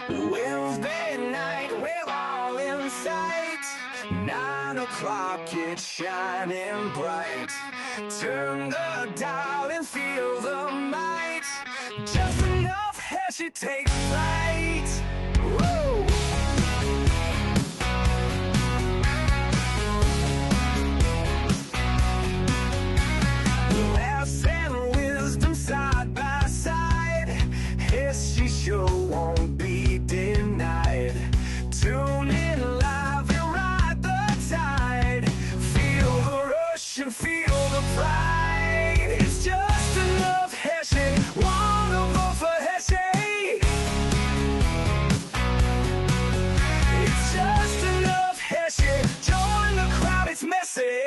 Wednesday night, we're all in sight. 9 o'clock, it's shining bright. Turn the dial and feel the might. Just enough Heshy takes flight. Woo! Laughs and wisdom side by side. Heshy show won't be denied. Tune in live and ride the tide. Feel the rush and feel the pride. It's just enough Heshy. Wanna vote for Heshy? It's just enough Heshy. Join the crowd, it's messy.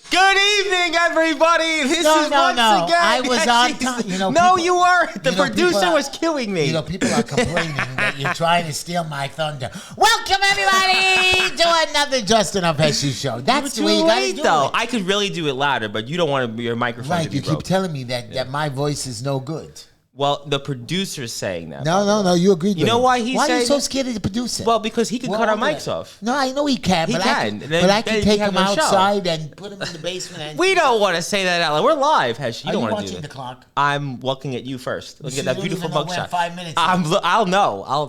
Good evening, everybody. This is once again. I was on time. No, you weren't. The producer was killing me. People are complaining that you're trying to steal my thunder. Welcome, everybody, to another Just Enough Heshy show. That's the way you gotta do though. it. I could really do it louder, but you don't want your microphone to Right, be you broke. keep telling me that my voice is no good. Well, the producer's saying that. No, you agreed with You know him. why he's Why are you saying so that? scared of the producer? Well, because he can cut our mics off. No, I know he can, He but can. I can Then take you have him no show. outside and put him in the basement. And We don't want to say that out loud. We're live, Heshy. You Are don't you want to do watching that. the clock? I'm looking at you first. Look So at that you don't beautiful even know when mugshot. 5 minutes I'll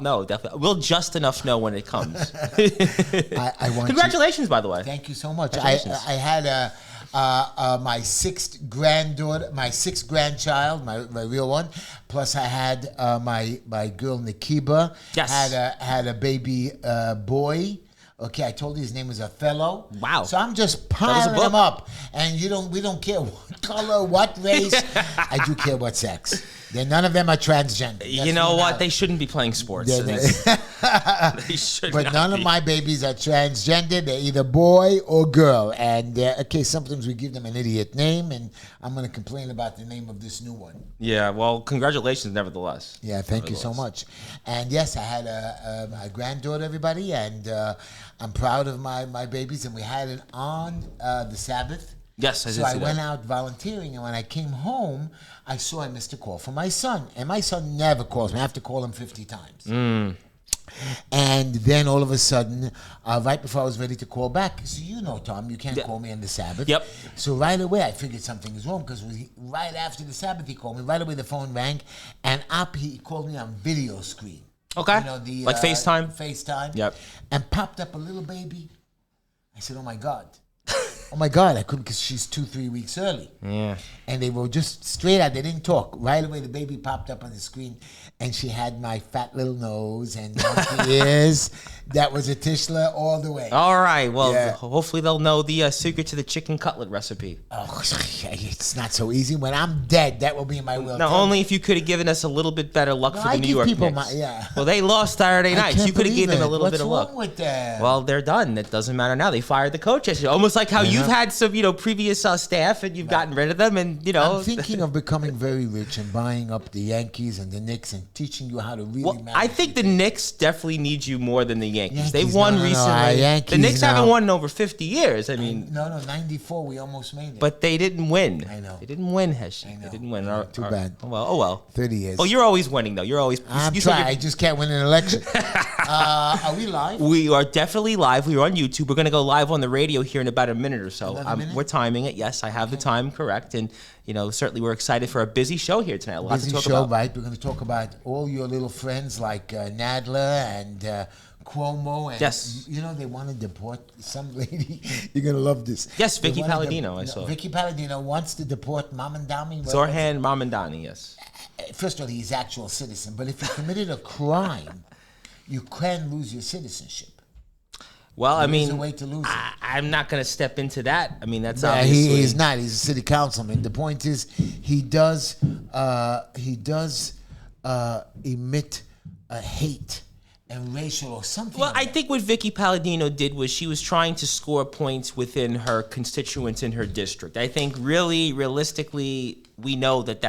know, definitely. We'll just enough know when it comes. I want Congratulations, by the way. Thank you so much. Congratulations. I had my sixth grandchild, my real one. Plus, I had my girl Nikiba. Yes. Had a baby boy. Okay, I told you his name was Othello. Wow. So I'm just was a piling book. them up, and we don't care what color, what race. I do care what sex. None of them are transgender. You know what? They shouldn't be playing sports. They should But not none be. of my babies are transgender. They're either boy or girl. And, okay, sometimes we give them an idiot name, and I'm going to complain about the name of this new one. Yeah, well, congratulations nevertheless. Yeah, thank you so much. And, yes, I had my granddaughter, everybody, and I'm proud of my babies. And we had it on the Sabbath. Yes, I did So I see went that. out volunteering, and when I came home, I saw I missed a call from my son. And my son never calls me. I have to call him 50 times. And then all of a sudden, right before I was ready to call back, so you know, Tom, you can't call me on the Sabbath. Yep. So right away, I figured something was wrong because right after the Sabbath, he called me. Right away, the phone rang, and he called me on video screen. Okay. You know, Like FaceTime? FaceTime. Yep. And popped up a little baby. I said, oh, my God. Oh, my God. I couldn't because she's 2-3 weeks early. Yeah. And they were just straight out. They didn't talk. Right away, the baby popped up on the screen, and she had my fat little nose and monkey ears. That was a Tishla all the way. All right. Well, Yeah. hopefully they'll know the secret to the chicken cutlet recipe. Oh, it's not so easy. When I'm dead, that will be in my will. Now, only if you could have given us a little bit better luck for the I New give York people Knicks. yeah. Well, they lost Saturday I night. can't You could have believe given them a it. little bit of What's luck. wrong with that? Well, they're done. It doesn't matter now. They fired the coach yesterday. Almost like how you've had some, previous staff and you've gotten rid of them, and I'm thinking of becoming very rich and buying up the Yankees and the Knicks and teaching you how to really manage. I think the Knicks definitely need you more than the Yankees. They've Yankees, won no, recently. Yankees, the Knicks no. haven't won in over 50 years. I mean, No, 94, we almost made it. but they didn't win. I know. They didn't win, Heshy. I know. They didn't win. Too bad. Oh well. 30 years. Oh, you're always winning though. You're always. I'm you said trying. you're- I just can't win an election. Are we live? We are definitely live. We are on YouTube. We're going to go live on the radio here in about a minute or so. Another minute? We're timing it. Yes, I have the time correct. And, certainly we're excited for a busy show here tonight. A lot Busy to talk show, about. right? We're going to talk about all your little friends like Nadler and Cuomo. And, Yes. They want to deport some lady. You're going to love this. Yes, They Vicky wanna Palladino, I saw. Vicky Palladino wants to deport Mamandami. Zorhan Mamandani, yes. First of all, he's actual citizen. But if he committed a crime, you can lose your citizenship. Well, I There is mean, a way to lose it. I'm not going to step into that. I mean, that's Yeah, obviously. he's not. He's a city councilman. The point is, he does emit a hate and racial or something. Well, of I that. think what Vicky Palladino did was she was trying to score points within her constituents in her district. I think realistically, we know that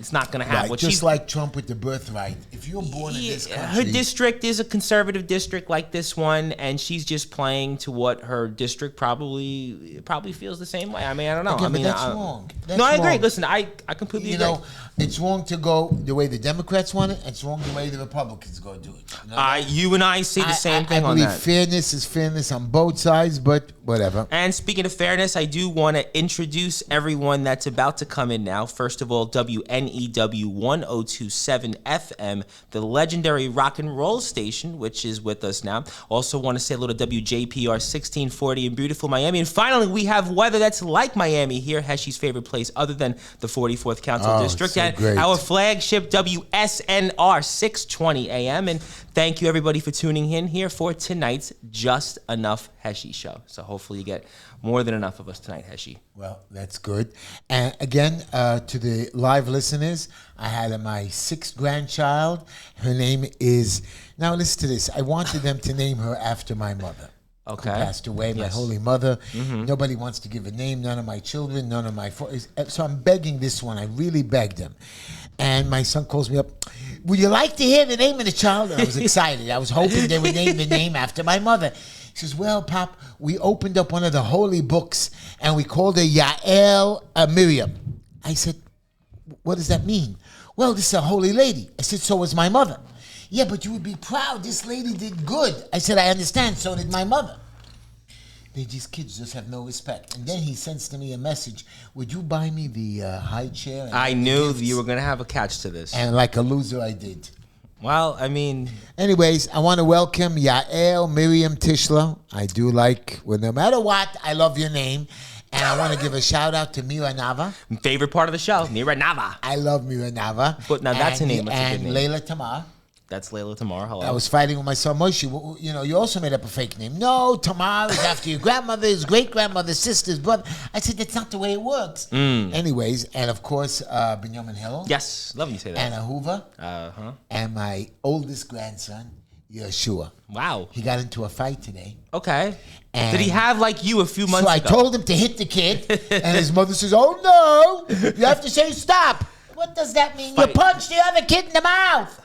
It's not going to happen. Right, just like Trump with the birthright. If you're born in this country... Her district is a conservative district like this one, and she's just playing to what her district probably feels the same way. I mean, I don't know. Okay, I mean, but that's wrong. No, I agree. Wrong. Listen, I completely agree. It's wrong to go the way the Democrats want it. It's wrong the way the Republicans go do it. You and I see the same thing on that. I that. believe fairness is fairness on both sides, but whatever. And speaking of fairness, I do want to introduce everyone that's about to come in now. First of all, WNEW 1027 FM, the legendary rock and roll station, which is with us now. Also want to say hello to WJPR 1640 in beautiful Miami. And finally, we have weather that's like Miami here, Heshy's favorite place other than the 44th Council District. So great. Our flagship WSNR 620 AM. And thank you everybody for tuning in here for tonight's Just Enough Heshy show. So hopefully you get more than enough of us tonight, Heshy. Well, that's good. And again, to the live listeners, I had my 6th grandchild. Her name is, now listen to this. I wanted them to name her after my mother. Okay. Who passed away, my holy mother. Nobody wants to give a name, none of my children, none of my... So I'm begging this one. I really begged him. And my son calls me up, would you like to hear the name of the child? And I was excited. I was hoping they would name the name after my mother. He says, well, Pop, we opened up one of the holy books and we called her Yael Miriam. I said, what does that mean? Well, this is a holy lady. I said, so was my mother. Yeah, but you would be proud. This lady did good. I said, I understand. So did my mother. These kids just have no respect. And then he sends to me a message. Would you buy me the high chair? I knew you were going to have a catch to this. And like a loser, I did. Well, I mean... Anyways, I want to welcome Yael Miriam Tishler. I do like, well, no matter what, I love your name. And I want to give a shout out to Mira Nava. Favorite part of the show, Mira Nava. I love Mira Nava. But now that's a name. That's a good name. And Layla Tamar. That's Layla Tamar. Hello. I was fighting with my son Moshe. You know, you also made up a fake name. No, Tamar is after your grandmother's great-grandmother's sister's brother. I said, that's not the way it works. Anyways, and of course, Benjamin Hill. Yes, love when you say that. Anna Hoover. And my oldest grandson, Yeshua. Wow. He got into a fight today. Okay. And did he have like you a few months ago? So I told him to hit the kid, and his mother says, oh no, you have to say stop. What does that mean? You punched the other kid in the mouth.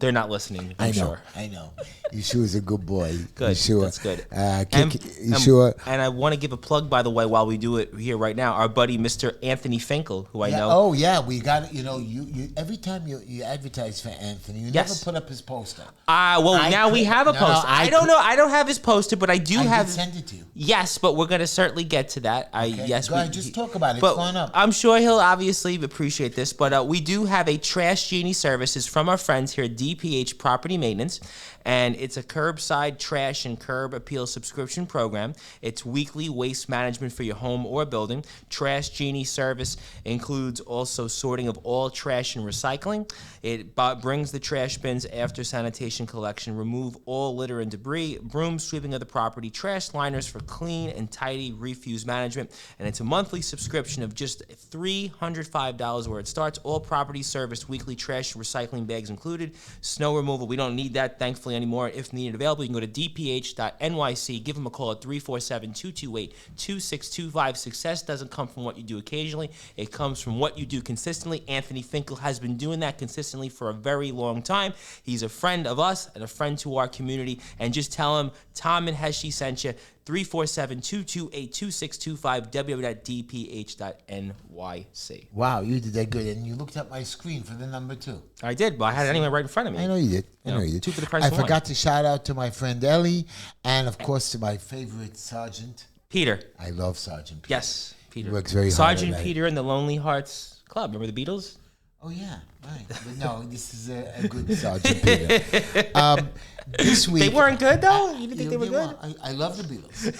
They're not listening. I'm sure. I know. Yeshua's a good boy. Good. Yeshua. That's good. Yeshua. And I want to give a plug, by the way, while we do it here right now. Our buddy, Mr. Anthony Finkel, who I know. Oh, yeah. We got, you every time you advertise for Anthony, you never put up his poster. Now we have a poster. I don't know. I don't have his poster, but I do have. I did send it to you. Yes, but we're going to certainly get to that. Yes, Go ahead, just talk about it. But it's going up. I'm sure he'll obviously appreciate this, but we do have a Trash Genie services from our friends here at DPH Property Maintenance, and it's a curbside trash and curb appeal subscription program. It's weekly waste management for your home or building. Trash Genie service includes also sorting of all trash and recycling. It brings the trash bins after sanitation collection, remove all litter and debris, broom sweeping of the property, trash liners for clean and tidy refuse management, and it's a monthly subscription of just $305 where it starts. All property service, weekly trash and recycling bags included, snow removal. We don't need that, thankfully, anymore. If needed available, you can go to dph.nyc. Give them a call at 347-228-2625. Success doesn't come from what you do occasionally. It comes from what you do consistently. Anthony Finkel has been doing that consistently for a very long time. He's a friend of us and a friend to our community. And just tell him Tom and Heshy sent you. 347-228-2625, www.dph.nyc. Wow, you did that good. And you looked at my screen for the number 2. I did, but I had it anyway right in front of me. I know you did. I know you did. 2 for the price I of 1. forgot to shout out to my friend Ellie, and of course to my favorite Sergeant. Peter. I love Sergeant Peter. Yes, Peter. He works very hard. Sergeant Peter and the Lonely Hearts Club. Remember the Beatles? Oh, yeah, right. But no, this is a good Sergeant Peter. This week... They weren't good, though? You didn't think they were good? I love the Beatles.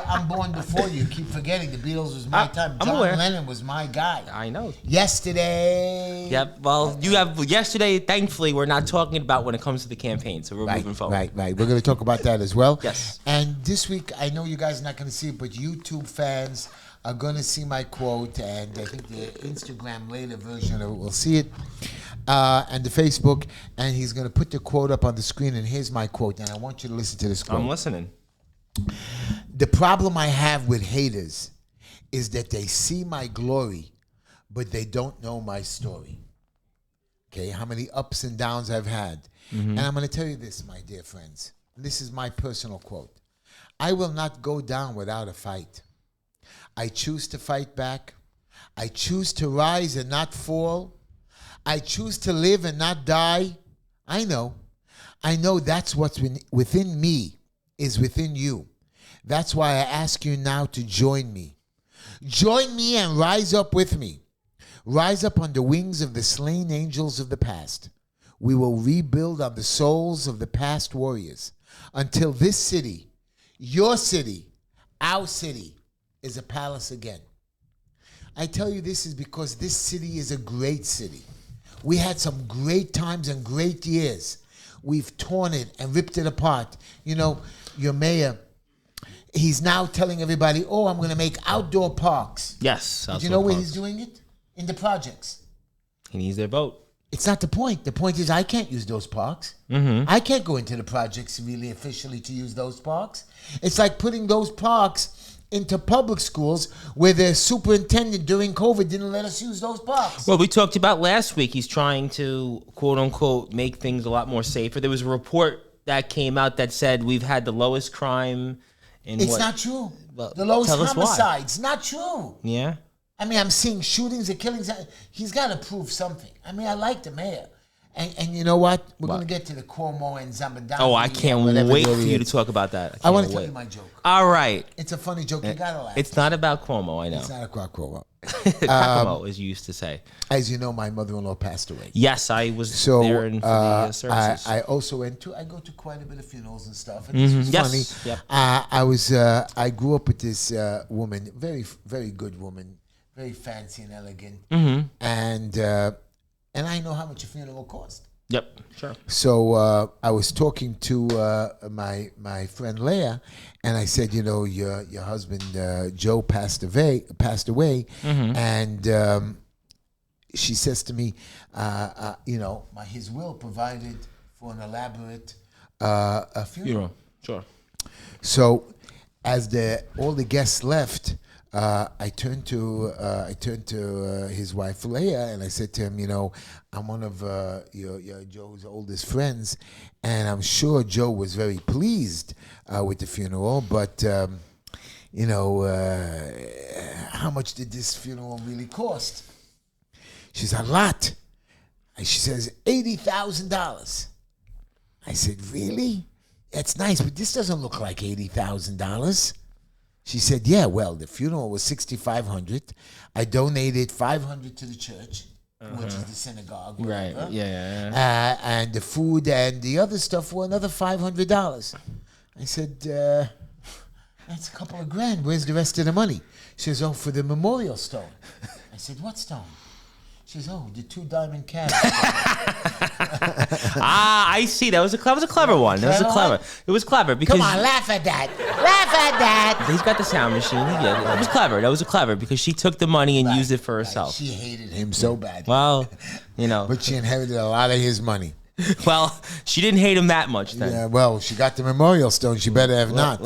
I'm born before you. Keep forgetting the Beatles was my time. I'm John aware. Lennon was my guy. I know. Yesterday... Yep, well, you have... Yesterday, thankfully, we're not talking about when it comes to the campaign, so we're moving forward. Right. We're going to talk about that as well. Yes. And this week, I know you guys are not going to see it, but YouTube fans are going to see my quote, and I think the Instagram later version of it will see it, and the Facebook, and he's going to put the quote up on the screen, and here's my quote, and I want you to listen to this quote. I'm listening. The problem I have with haters is that they see my glory, but they don't know my story. Okay, how many ups and downs I've had. And I'm going to tell you this, my dear friends. This is my personal quote. I will not go down without a fight. I choose to fight back. I choose to rise and not fall. I choose to live and not die. I know that's what's within me is within you. That's why I ask you now to join me. Join me and rise up with me. Rise up on the wings of the slain angels of the past. We will rebuild on the souls of the past warriors until this city, your city, our city, is a palace again. I tell you this is because this city is a great city. We had some great times and great years. We've torn it and ripped it apart. You know, your mayor, he's now telling everybody, oh, I'm going to make outdoor parks. Yes. Do you know where he's doing it? In the projects. He needs their vote. It's not the point. The point is I can't use those parks. I can't go into the projects really officially to use those parks. It's like putting those parks into public schools where the superintendent during COVID didn't let us use those parks. Well, we talked about last week. He's trying to, quote unquote, make things a lot more safer. There was a report that came out that said we've had the lowest crime in It's not true. Well, The lowest tell us why. homicides. Not true. Yeah. I mean, I'm seeing shootings and killings. He's got to prove something. I mean, I like the mayor. And you know what? We're going to get to the Cuomo and Zambadani. Oh, I can't wait for you to talk about that. I want to tell you my joke. All right. It's a funny joke. You got to laugh. It's not about Cuomo, I know. It's not about Cuomo. Cuomo, as you used to say. As you know, my mother-in-law passed away. Yes, I was there in the services. I also I go to quite a bit of funerals and stuff. And this was Yes. funny. Yep. I grew up with this woman, very, very good woman, very fancy and elegant. And I know how much a funeral cost. Yep, sure. So I was talking to my friend Leah, and I said, you know, your husband Joe passed away, and she says to me, you know, his will provided for an elaborate funeral. Sure. So as all the guests left, I turned to his wife Leah, and I said to him, you know, I'm one of your Joe's oldest friends, and I'm sure Joe was very pleased with the funeral. But you know, how much did this funeral really cost? She said, a lot. And she says $80,000. I said, really? That's nice, but this doesn't look like $80,000. She said, yeah, well, the funeral was $6,500. I donated $500 to the church, which is the synagogue. Right, whatever. yeah. And the food and the other stuff were another $500. I said, that's a couple of grand. Where's the rest of the money? She says, oh, for the memorial stone. I said, what stone? She says, oh, the 2 diamond carats. I see. That was a clever one. It was clever because Come on, laugh at that. Laugh at that. he's got the sound machine. Yeah, that was clever. That was clever because she took the money and used it for herself. She hated him so bad. Well, you know. But she inherited a lot of his money. Well, she didn't hate him that much then. Yeah, well, she got the memorial stone. She better have not.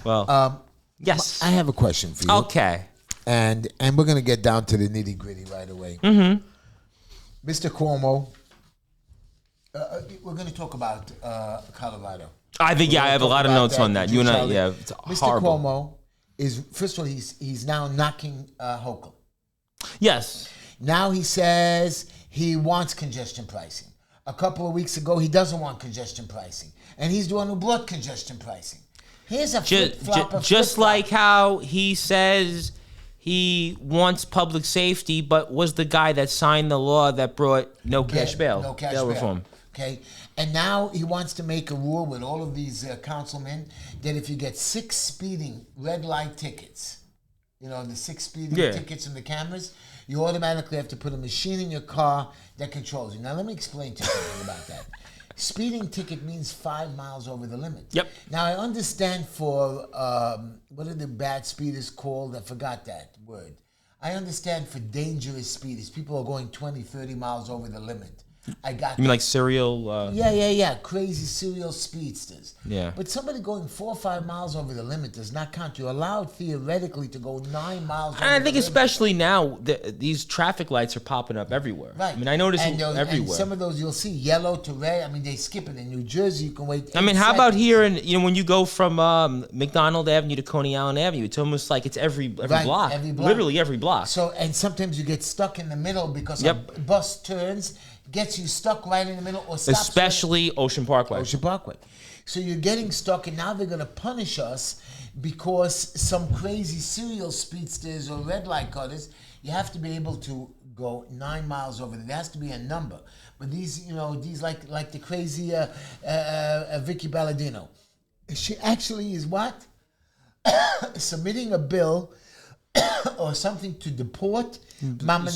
Well, yes. I have a question for you. Okay. And we're going to get down to the nitty gritty right away. Mr. Cuomo, we're going to talk about Colorado. I think, I have a lot of notes on that. You and I, it's Mr. horrible. Cuomo is, first of all, he's now knocking Hochul. Yes. Now he says he wants congestion pricing. A couple of weeks ago, he doesn't want congestion pricing. And he's the one who brought congestion pricing. Here's a flip-flop. Just like how he says he wants public safety, but was the guy that signed the law that brought no cash bail. No cash bail bail. Reform. Okay, and now he wants to make a rule with all of these councilmen that if you get 6 speeding red light tickets, you know, the 6 speeding tickets and the cameras, you automatically have to put a machine in your car that controls you. Now, let me explain to you something about that. Speeding ticket means 5 miles over the limit. Yep. Now, I understand for, what are the bad speeders called? I forgot that word. I understand for dangerous speeders. People are going 20, 30 miles over the limit. I got You mean like serial? yeah. Crazy serial speedsters. Yeah. But somebody going 4 or 5 miles over the limit does not count. You're allowed theoretically to go 9 miles over And I the think limit. especially now, these traffic lights are popping up everywhere. Right. I mean, I notice it And everywhere. some of those you'll see yellow to red. I mean, they skip it. In New Jersey, you can wait. I mean, 8 how about seconds. here? And when you go from McDonald Avenue to Coney Island Avenue, it's almost like it's every Right, block. every block. Literally every block. So, and sometimes you get stuck in the middle because Yep. a bus turns, gets you stuck right in the middle, or stops Especially Ocean Parkway. Ocean Parkway. So you're getting stuck, and now they're going to punish us because some crazy serial speedsters or red light cutters. You have to be able to go 9 miles over. There has to be a number. But these, these like the crazy Vicky Balladino. She actually is what? Submitting a bill or something to deport Mamandani.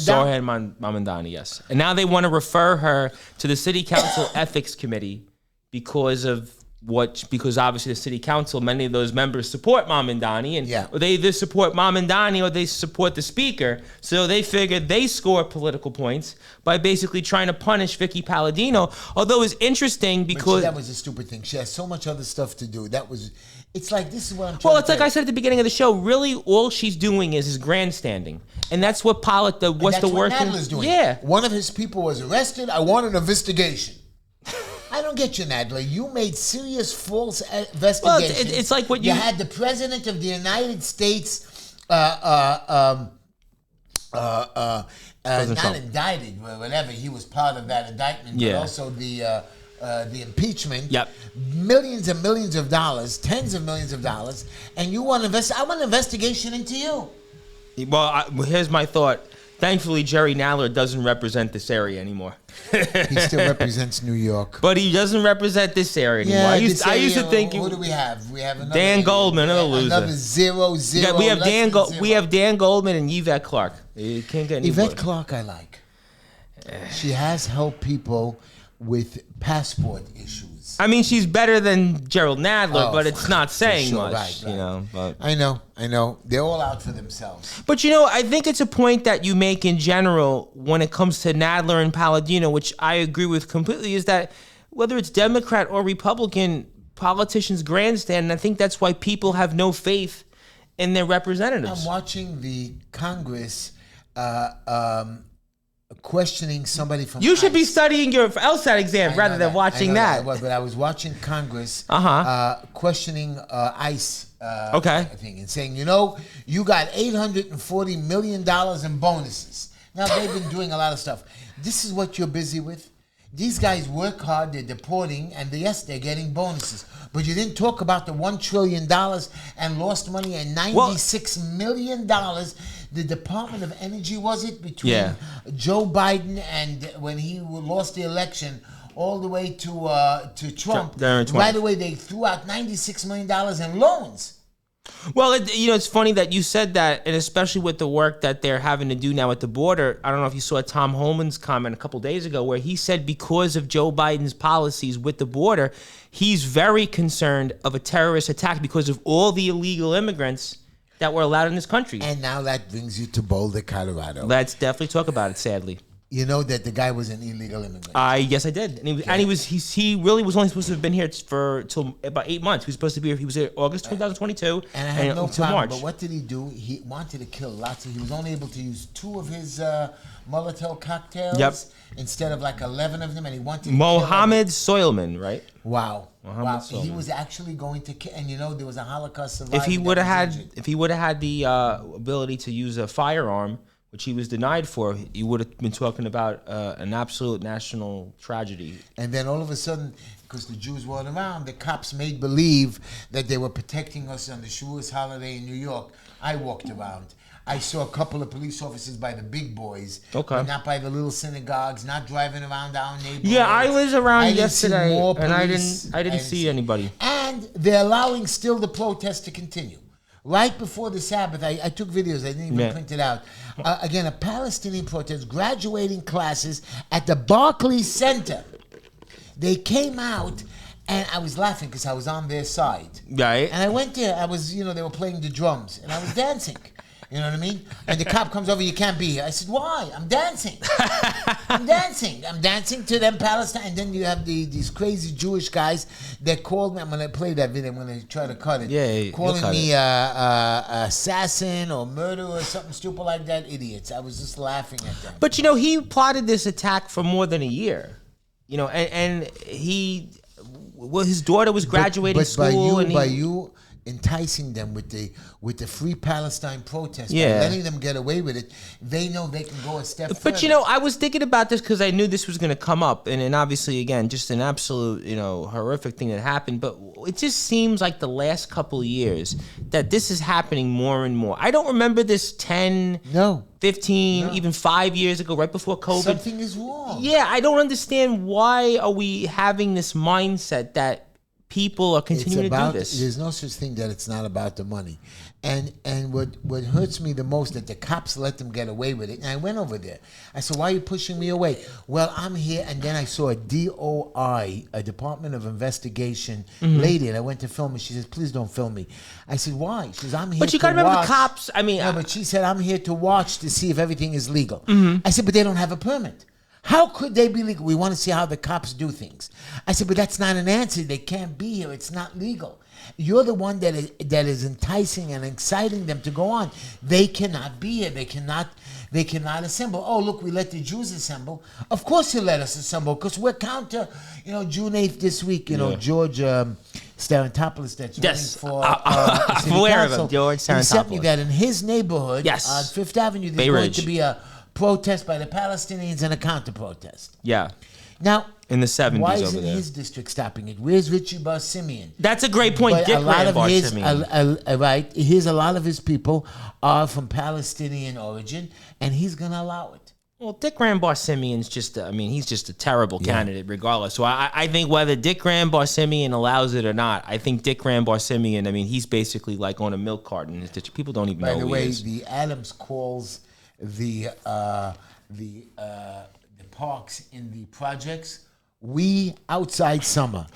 Zohan Mamandani, yes. And now they want to refer her to the City Council Ethics Committee because obviously the City Council, many of those members support Mamandani, and Yeah. or they either support Mamandani or they support the Speaker. So they figured they score political points by basically trying to punish Vicky Palladino. Although it's interesting because that was a stupid thing. She has so much other stuff to do. It's like, this is what I'm trying well, to it's like tell I you. said at the beginning of the show. Really, all she's doing is grandstanding, and that's what what's That's the what work? Nadler's doing. Yeah, One of his people was arrested. I want an investigation. I don't get you, Nadler. You made serious false investigations. it's like what you you- had the president of the United States, not Trump. indicted, or whatever. He was part of that indictment, Yeah. but also the impeachment. Yep. Millions and millions of dollars, tens of millions of dollars, and you want I want an investigation into you. Well, here's my thought. Thankfully, Jerry Nadler doesn't represent this area anymore. He still represents New York. But he doesn't represent this area anymore. I used to think Who do we have? We have another Dan Goldman, another loser. Another 0-0. we have less Dan than zero. we have Dan Goldman and Yvette Clark. You can't get any Yvette better. Clark. I like. She has helped people with passport issues. I mean, she's better than Gerald Nadler, Oh, but it's not saying sure, much, right. you know. But. I know. They're all out for themselves. But I think it's a point that you make in general when it comes to Nadler and Palladino, which I agree with completely, is that whether it's Democrat or Republican, politicians grandstand, and I think that's why people have no faith in their representatives. I'm watching the Congress questioning somebody from You should be ICE. studying your LSAT exam I rather know than watching I know that. But I was watching Congress questioning ICE Okay. thing and saying, you got $840 million in bonuses. Now, they've been doing a lot of stuff. This is what you're busy with. These guys work hard, they're deporting, and yes, they're getting bonuses. But you didn't talk about the $1 trillion and lost money and $96 million. The Department of Energy, was it? Between Joe Biden and when he lost the election, all the way to Trump. Right away, they threw out $96 million in loans. Well, it's funny that you said that, and especially with the work that they're having to do now at the border. I don't know if you saw Tom Homan's comment a couple days ago where he said because of Joe Biden's policies with the border, he's very concerned of a terrorist attack because of all the illegal immigrants that were allowed in this country. And now that brings you to Boulder, Colorado. Let's definitely talk about it, sadly. You know that the guy was an illegal immigrant. Yes, I did, and he really was only supposed to have been here till about 8 months. He was supposed to be here. He was here August 2022, and I have no problem. March. But what did he do? He wanted to kill lots. He was only able to use 2 of his Molotov cocktails instead of like 11 of them, and he wanted to Mohammed Soilman, right? Wow. Mohammed He Soilman. was actually going to kill, and there was a Holocaust survivor. If he would have injured. had the ability to use a firearm, which he was denied for, you would have been talking about an absolute national tragedy. And then all of a sudden, because the Jews weren't around, the cops made believe that they were protecting us on the Shavuos holiday in New York. I walked around. I saw a couple of police officers by the big boys, but not by the little synagogues, not driving around our neighborhood. Yeah, I was around I didn't see yesterday, more and I police. didn't see anybody. And they're allowing still the protest to continue. Right before the Sabbath, I took videos. I didn't even print it out. Again, a Palestinian protest, graduating classes at the Barclays Center. They came out, and I was laughing because I was on their side. Right. And I went there. I was, they were playing the drums, and I was dancing. You know what I mean? And the cop comes over, you can't be here. I said, why? I'm dancing. I'm dancing. I'm dancing to them Palestine. And then you have these crazy Jewish guys that called me. I'm going to play that video. I'm going to try to cut it. Yeah, calling cut me assassin or murderer or something stupid like that. Idiots. I was just laughing at them. But, he plotted this attack for more than a year. And he... Well, his daughter was graduating school. By you enticing them with the Free Palestine protest, by Yeah. letting them get away with it, they know they can go a step further. But, I was thinking about this because I knew this was going to come up. And obviously, again, just an absolute, horrific thing that happened. But it just seems like the last couple of years that this is happening more and more. I don't remember this 10, 15, even 5 years ago, right before COVID. Something is wrong. Yeah, I don't understand why are we having this mindset that people are continuing to do this. There's no such thing that it's not about the money. And what hurts me the most that the cops let them get away with it. And I went over there. I said, why are you pushing me away? Well, I'm here. And then I saw a DOI, a Department of Investigation lady, and I went to film her. She says, please don't film me. I said, why? She says, I'm here to watch. But you got to remember the cops. No, but she said, I'm here to watch to see if everything is legal. I said, but they don't have a permit. How could they be legal? We want to see how the cops do things. I said, but that's not an answer. They can't be here. It's not legal. You're the one that is enticing and exciting them to go on. They cannot be here. They cannot assemble. Oh, look, we let the Jews assemble. Of course you let us assemble because we're counter, June 8th this week, George Starantopoulos that's running for city council. George Starantopoulos. He sent me that in his neighborhood on Fifth Avenue. There's going to be a protest by the Palestinians and a counter-protest. Yeah. Now, in the 70s why over isn't there. his district stopping it? Where's Richie Bar Simeon? That's a great point. But Dick a lot of his, Simeon. right? A lot of his people are from Palestinian origin, and he's going to allow it. Well, Dick Bar Simeon's he's just a terrible candidate regardless. So I think whether Dick Bar Simeon allows it or not, I think Dick Bar Simeon, he's basically like on a milk carton. People don't even know who he is. By the way, the Adams calls the parks in the projects we outside summer.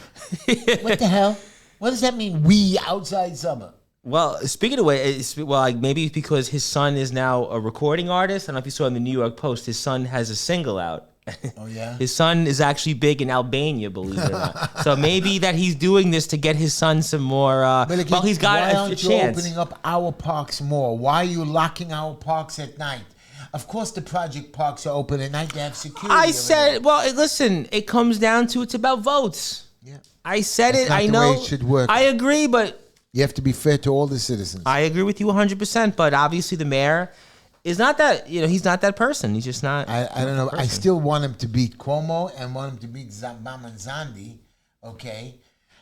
What the hell? What does that mean, we outside summer? Well, speaking of which, maybe it's because his son is now a recording artist. I don't know if you saw in the New York Post, his son has a single out. Oh, yeah? His son is actually big in Albania, believe it or not. So maybe that he's doing this to get his son some more, he's got why a aren't you chance. opening up our parks more? Why are you locking our parks at night? Of course the project parks are open at night. They have security. I said, listen, it comes down to it's about votes. Yeah. I said That's it. not I the know. way it should work. I agree, but you have to be fair to all the citizens. I agree with you 100%. But obviously, the mayor is not that. He's not that person. He's just not. I don't know. I still want him to beat Cuomo and want him to beat Zandi. Okay,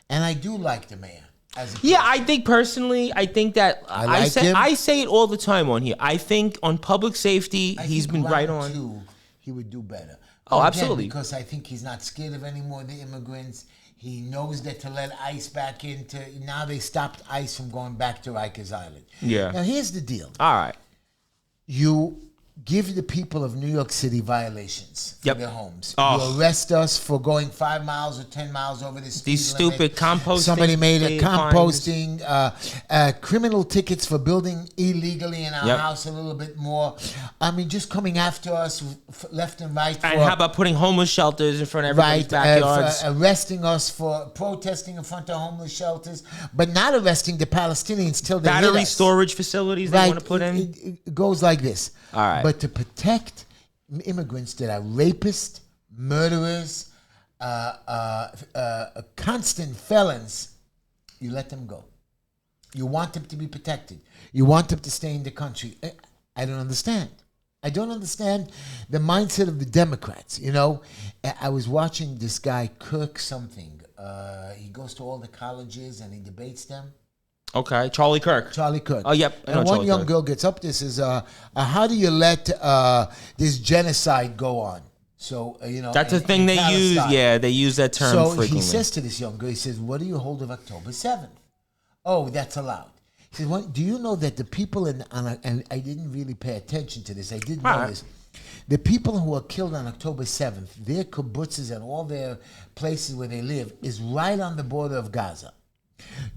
and I do like the mayor. I think personally, that I say it all the time on here. I think on public safety, he's been right on. He would do better. Oh, absolutely. Because I think he's not scared of any more of the immigrants. He knows that to let ICE back into. Now they stopped ICE from going back to Rikers Island. Yeah. Now here's the deal. All right. You give the people of New York City violations for their homes. Oh. You arrest us for going 5 miles or 10 miles over the speed These limit. stupid composting. Somebody made a composting, criminal tickets for building illegally in our house a little bit more. Just coming after us left and right. And how about putting homeless shelters in front of everybody's backyards? Arresting us for protesting in front of homeless shelters, but not arresting the Palestinians till they hit battery us. storage facilities they want to put in. It goes like this. All right. But to protect immigrants that are rapists, murderers, constant felons, you let them go. You want them to be protected. You want them to stay in the country. I don't understand. I don't understand the mindset of the Democrats. I was watching this guy, Kirk something. He goes to all the colleges and he debates them. Okay, Charlie Kirk. Oh, yep. And one young girl gets up. This is how do you let this genocide go on? So that's a thing they use. Yeah, they use that term frequently. So he says to this young girl, he says, "What do you hold of October 7th?" Oh, that's allowed. He says, "Do you know that the people and I didn't really pay attention to this. I did know this. The people who are killed on October 7th, their kibbutzes and all their places where they live is right on the border of Gaza.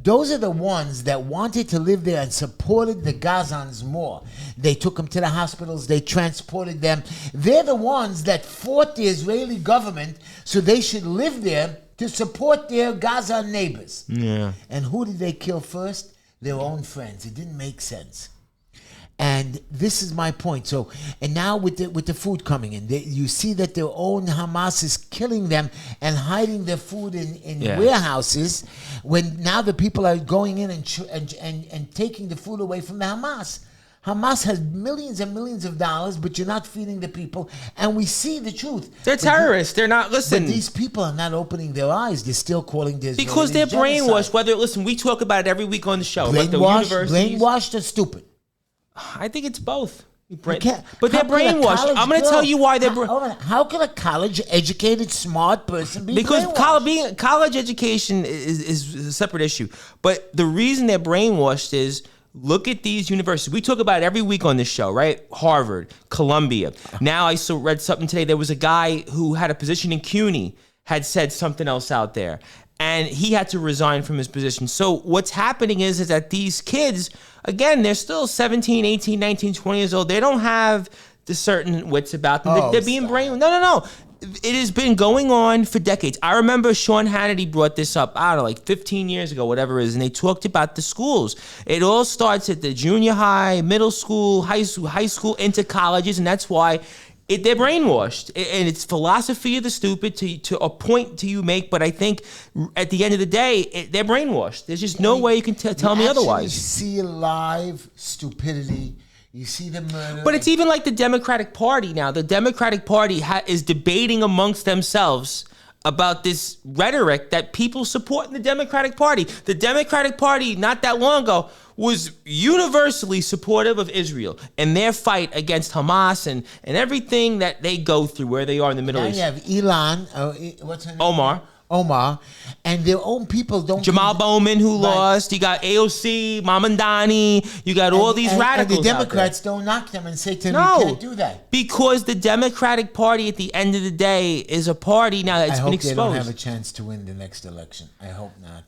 Those are the ones that wanted to live there and supported the Gazans more. They took them to the hospitals. They transported them. They're the ones that fought the Israeli government so they should live there to support their Gaza neighbors. Yeah. And who did they kill first? Their own friends. It didn't make sense. And this is my point. So, and now with the food coming in, you see that their own Hamas is killing them and hiding their food in warehouses. When now the people are going in and taking the food away from the Hamas. Hamas has millions and millions of dollars, but you're not feeding the people. And we see the truth. They're terrorists. They're not, listen. But these people are not opening their eyes. They're still calling this because they're brainwashed. Listen, we talk about it every week on the show. Brainwashed or stupid? I think it's both. But they're brainwashed. I'm going to tell you why they're brainwashed. How can a college-educated, smart person be because brainwashed? college education is a separate issue. But the reason they're brainwashed is, look at these universities. We talk about it every week on this show, right? Harvard, Columbia. Now I read something today. There was a guy who had a position in CUNY, had said something else out there. And he had to resign from his position. So what's happening is that these kids, again, they're still 17, 18, 19, 20 years old. They don't have the certain wits about them. They're being brainwashed. No. It has been going on for decades. I remember Sean Hannity brought this up, I don't know, like 15 years ago, whatever it is, and they talked about the schools. It all starts at the junior high, middle school, high school, into colleges, and that's why they're brainwashed. And it's philosophy of the stupid to a point to you make, but I think at the end of the day, they're brainwashed. There's just no way you can tell me otherwise. You see live stupidity. You see the murder. But it's even like the Democratic Party now. The Democratic Party is debating amongst themselves about this rhetoric that people support in the Democratic Party. The Democratic Party, not that long ago, was universally supportive of Israel and their fight against Hamas and everything that they go through where they are in the Middle East. You have Elon, what's her name? Omar, and their own people don't. Jamal Bowman, who lost. You got AOC, Mamandani. You got all these radicals. And the Democrats don't knock them and say to them, you can't do that. Because the Democratic Party, at the end of the day, is a party now that's been exposed. I hope they don't have a chance to win the next election. I hope not.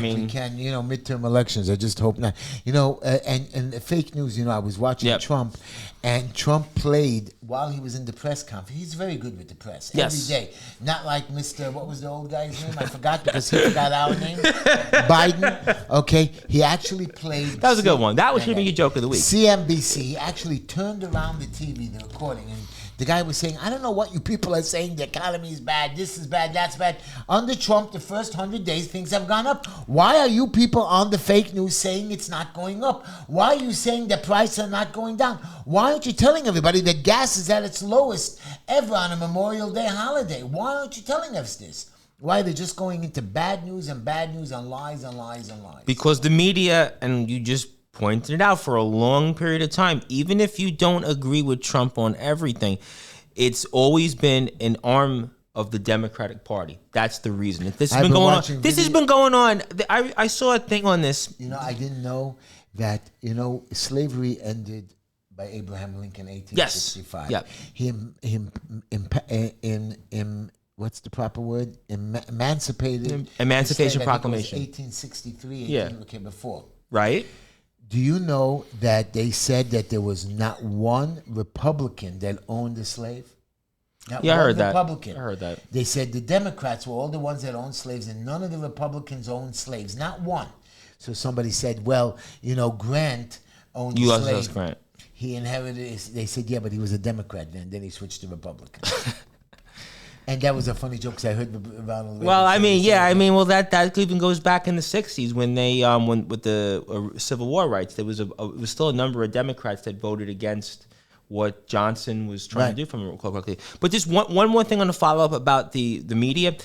We can, midterm elections. I just hope not. And the fake news. I was watching Trump, and Trump played while he was in the press conference. He's very good with the press every day. Not like Mr. What was the old guy's name? I forgot because he forgot our name. Biden. Okay, he actually played. That was a good one. That should be your joke of the week. CNBC. He actually turned around the TV, the recording, and the guy was saying, I don't know what you people are saying. The economy is bad. This is bad. That's bad. Under Trump, the first 100 days, things have gone up. Why are you people on the fake news saying it's not going up? Why are you saying the prices are not going down? Why aren't you telling everybody that gas is at its lowest ever on a Memorial Day holiday? Why aren't you telling us this? Why they're just going into bad news and lies and lies and lies? Because the media, and you just pointed it out, for a long period of time, even if you don't agree with Trump on everything, it's always been an arm of the Democratic Party. That's the reason. This has been going on. This has been going on. I saw a thing on this. I didn't know that, slavery ended by Abraham Lincoln, 1865. Yes. What's the proper word? Emancipated. Emancipation Proclamation. 1863. Okay, before. Right. Do you know that they said that there was not one Republican that owned a slave? Not I heard Republican. that. I heard that. They said the Democrats were all the ones that owned slaves, and none of the Republicans owned slaves. Not one. So somebody said, well, Grant owned slaves. U.S. Grant. He inherited it. They said, yeah, but he was a Democrat then. Then he switched to Republican. And that was a funny joke because I heard about. Well, that even goes back in the '60s when they with the Civil War rights. There was it was still a number of Democrats that voted against what Johnson was trying to do from quickly. But just one more thing on the follow up about the media.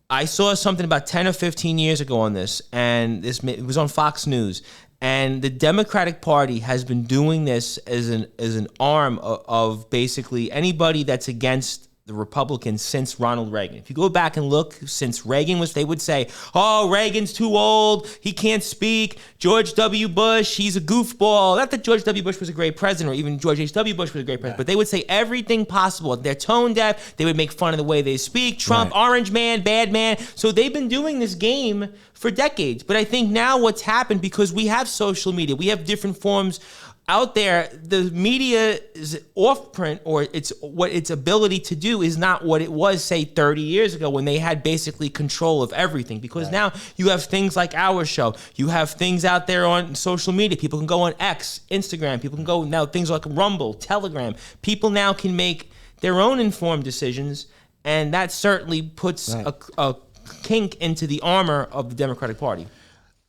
I saw something about 10 or 15 years ago on this, and it was on Fox News. And the Democratic Party has been doing this as an arm of basically anybody that's against the Republicans since Ronald Reagan. If you go back and look, since Reagan they would say, oh, Reagan's too old, he can't speak. George W. Bush, he's a goofball. Not that George W. Bush was a great president, or even George H.W. Bush was a great president, but they would say everything possible. They're tone deaf. They would make fun of the way they speak. Trump, orange man, bad man. So they've been doing this game for decades. But I think now what's happened, because we have social media, we have different forms out there, the media's off-print, or its ability to do, is not what it was, say, 30 years ago, when they had basically control of everything. Because now you have things like our show. You have things out there on social media. People can go on X, Instagram. People can go now, things like Rumble, Telegram. People now can make their own informed decisions, and that certainly puts a kink into the armor of the Democratic Party.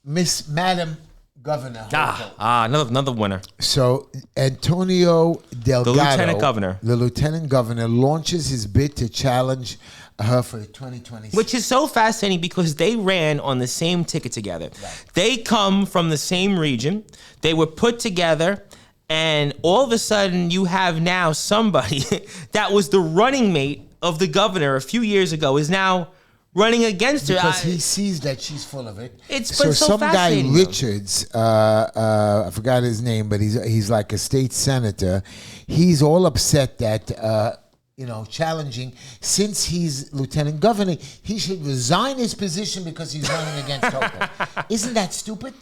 Madam Governor. Another winner. So Antonio Delgado, the lieutenant governor, launches his bid to challenge her for the 2026. Which is so fascinating, because they ran on the same ticket together. Right. They come from the same region. They were put together, and all of a sudden you have now somebody that was the running mate of the governor a few years ago is now running against her. Because he sees that she's full of it. It's so some guy, fascinating. Richards, I forgot his name, but he's like a state senator. He's all upset that, challenging, since he's lieutenant governor, he should resign his position because he's running against Hochul. Isn't that stupid?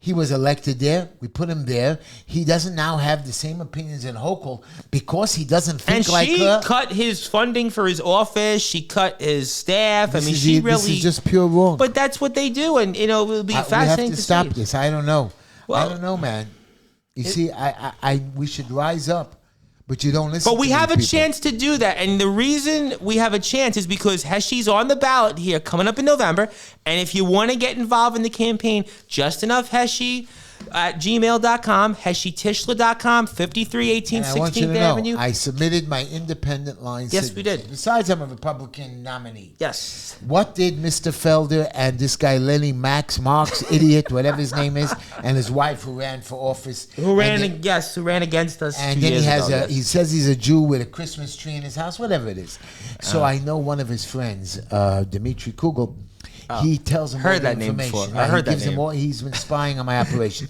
He was elected there. We put him there. He doesn't now have the same opinions in Hochul because he doesn't think like her. And she cut his funding for his office. She cut his staff. This is just pure wrong. But that's what they do, and it'll be fascinating. We have to stop this. I don't know. I don't know, man. You see, we should rise up. But you don't listen. But we have a people. chance to do that. And the reason we have a chance is because Heshy's on the ballot here coming up in November. And if you want to get involved in the campaign, Just Enough Heshy at gmail.com, HeshyTishler.com, 5318 16th Avenue. I submitted my independent line Yes, signature. we did. Besides, I'm a Republican nominee. Yes. What did Mr. Felder and this guy Lenny Marks, idiot, whatever his name is, and his wife who ran for office. Who ran against us. And then he says he's a Jew with a Christmas tree in his house, whatever it is. So I know one of his friends, Dmitry Kugel. He tells him all the information. I heard that name. He's been spying on my operation.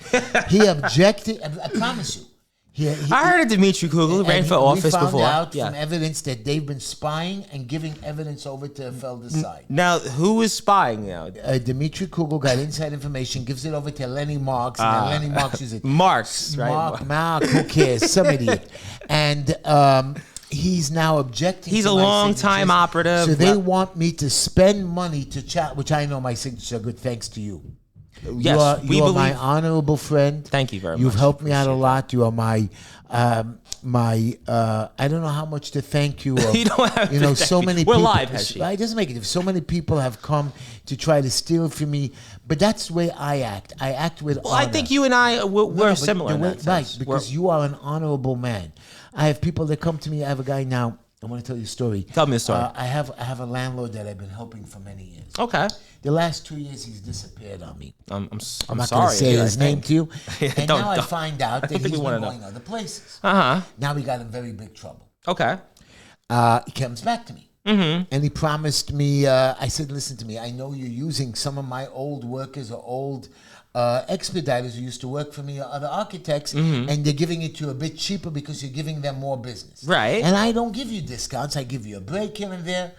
He objected. I promise you. I heard of Dmitry Kugel. He ran for office before. We found out from evidence that they've been spying and giving evidence over to Felder's side. Now, who is spying now? Dmitry Kugel got inside information, gives it over to Lenny Marks, and then Lenny Marks uses it. Marks, right? Mark, who cares? Some idiot. And he's now objecting. He's a long-time operative. So they want me to spend money to chat, which I know my signatures are good thanks to you. Yes, you are my honorable friend. Thank you very much. You've helped me out a lot. You are my I don't know how much to thank you. You don't have to thank so many We're people. live, Heshy. It doesn't make it. So many people have come to try to steal from me, but that's the way I act. I act with honor. I think you and I we're similar in that sense. Right, because you are an honorable man. I have people that come to me. I have a guy now. I want to tell you a story. Tell me a story. I have a landlord that I've been helping for many years. Okay. The last 2 years, he's disappeared on me. I'm not sorry. going to say his name to you. And now I don't. find out that he's been going other places. Uh-huh. Now we got in very big trouble. Okay. He comes back to me. Mm-hmm. And he promised me, I said, listen to me, I know you're using some of my old workers or old expediters who used to work for me or other architects, and they're giving it to you a bit cheaper because you're giving them more business. Right. And I don't give you discounts. I give you a break here and there.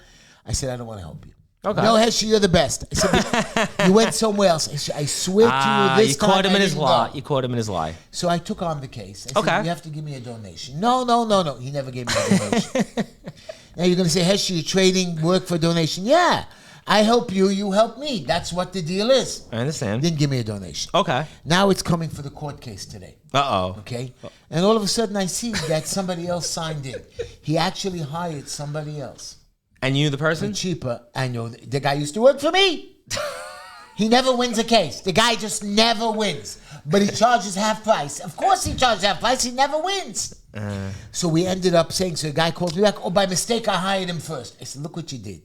I said, I don't want to help you. Okay. No, Heshy, you're the best. I said, you went somewhere else. I swear to you, this time caught him I in his didn't lie. go. You caught him in his lie. So I took on the case. I Okay. said, you have to give me a donation. No. He never gave me a donation. Now you're going to say, Heshy, you're trading work for donation. Yeah. I help you, you help me. That's what the deal is. I understand. Didn't give me a donation. Okay. Now it's coming for the court case today. Uh-oh. Okay? And all of a sudden I see that somebody else signed in. He actually hired somebody else. And you, the person? Cheaper. I know. The guy used to work for me. He never wins a case. The guy just never wins. But he charges half price. Of course he charges half price. He never wins. So we ended up saying, so the guy calls me back, oh, by mistake, I hired him first. I said, look what you did.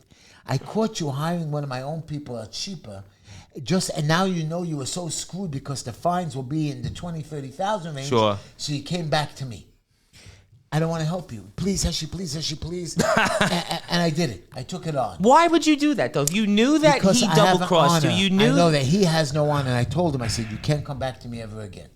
I caught you hiring one of my own people cheaper. And now you know you were so screwed because the fines will be in the 20,000, 30,000 range. Sure. So you came back to me. I don't want to help you. Please, Heshy, please. And I did it. I took it on. Why would you do that, though? If you knew that Because he I have double crossed you, honor. you knew. I know that he has no honor. And I told him, I said, you can't come back to me ever again.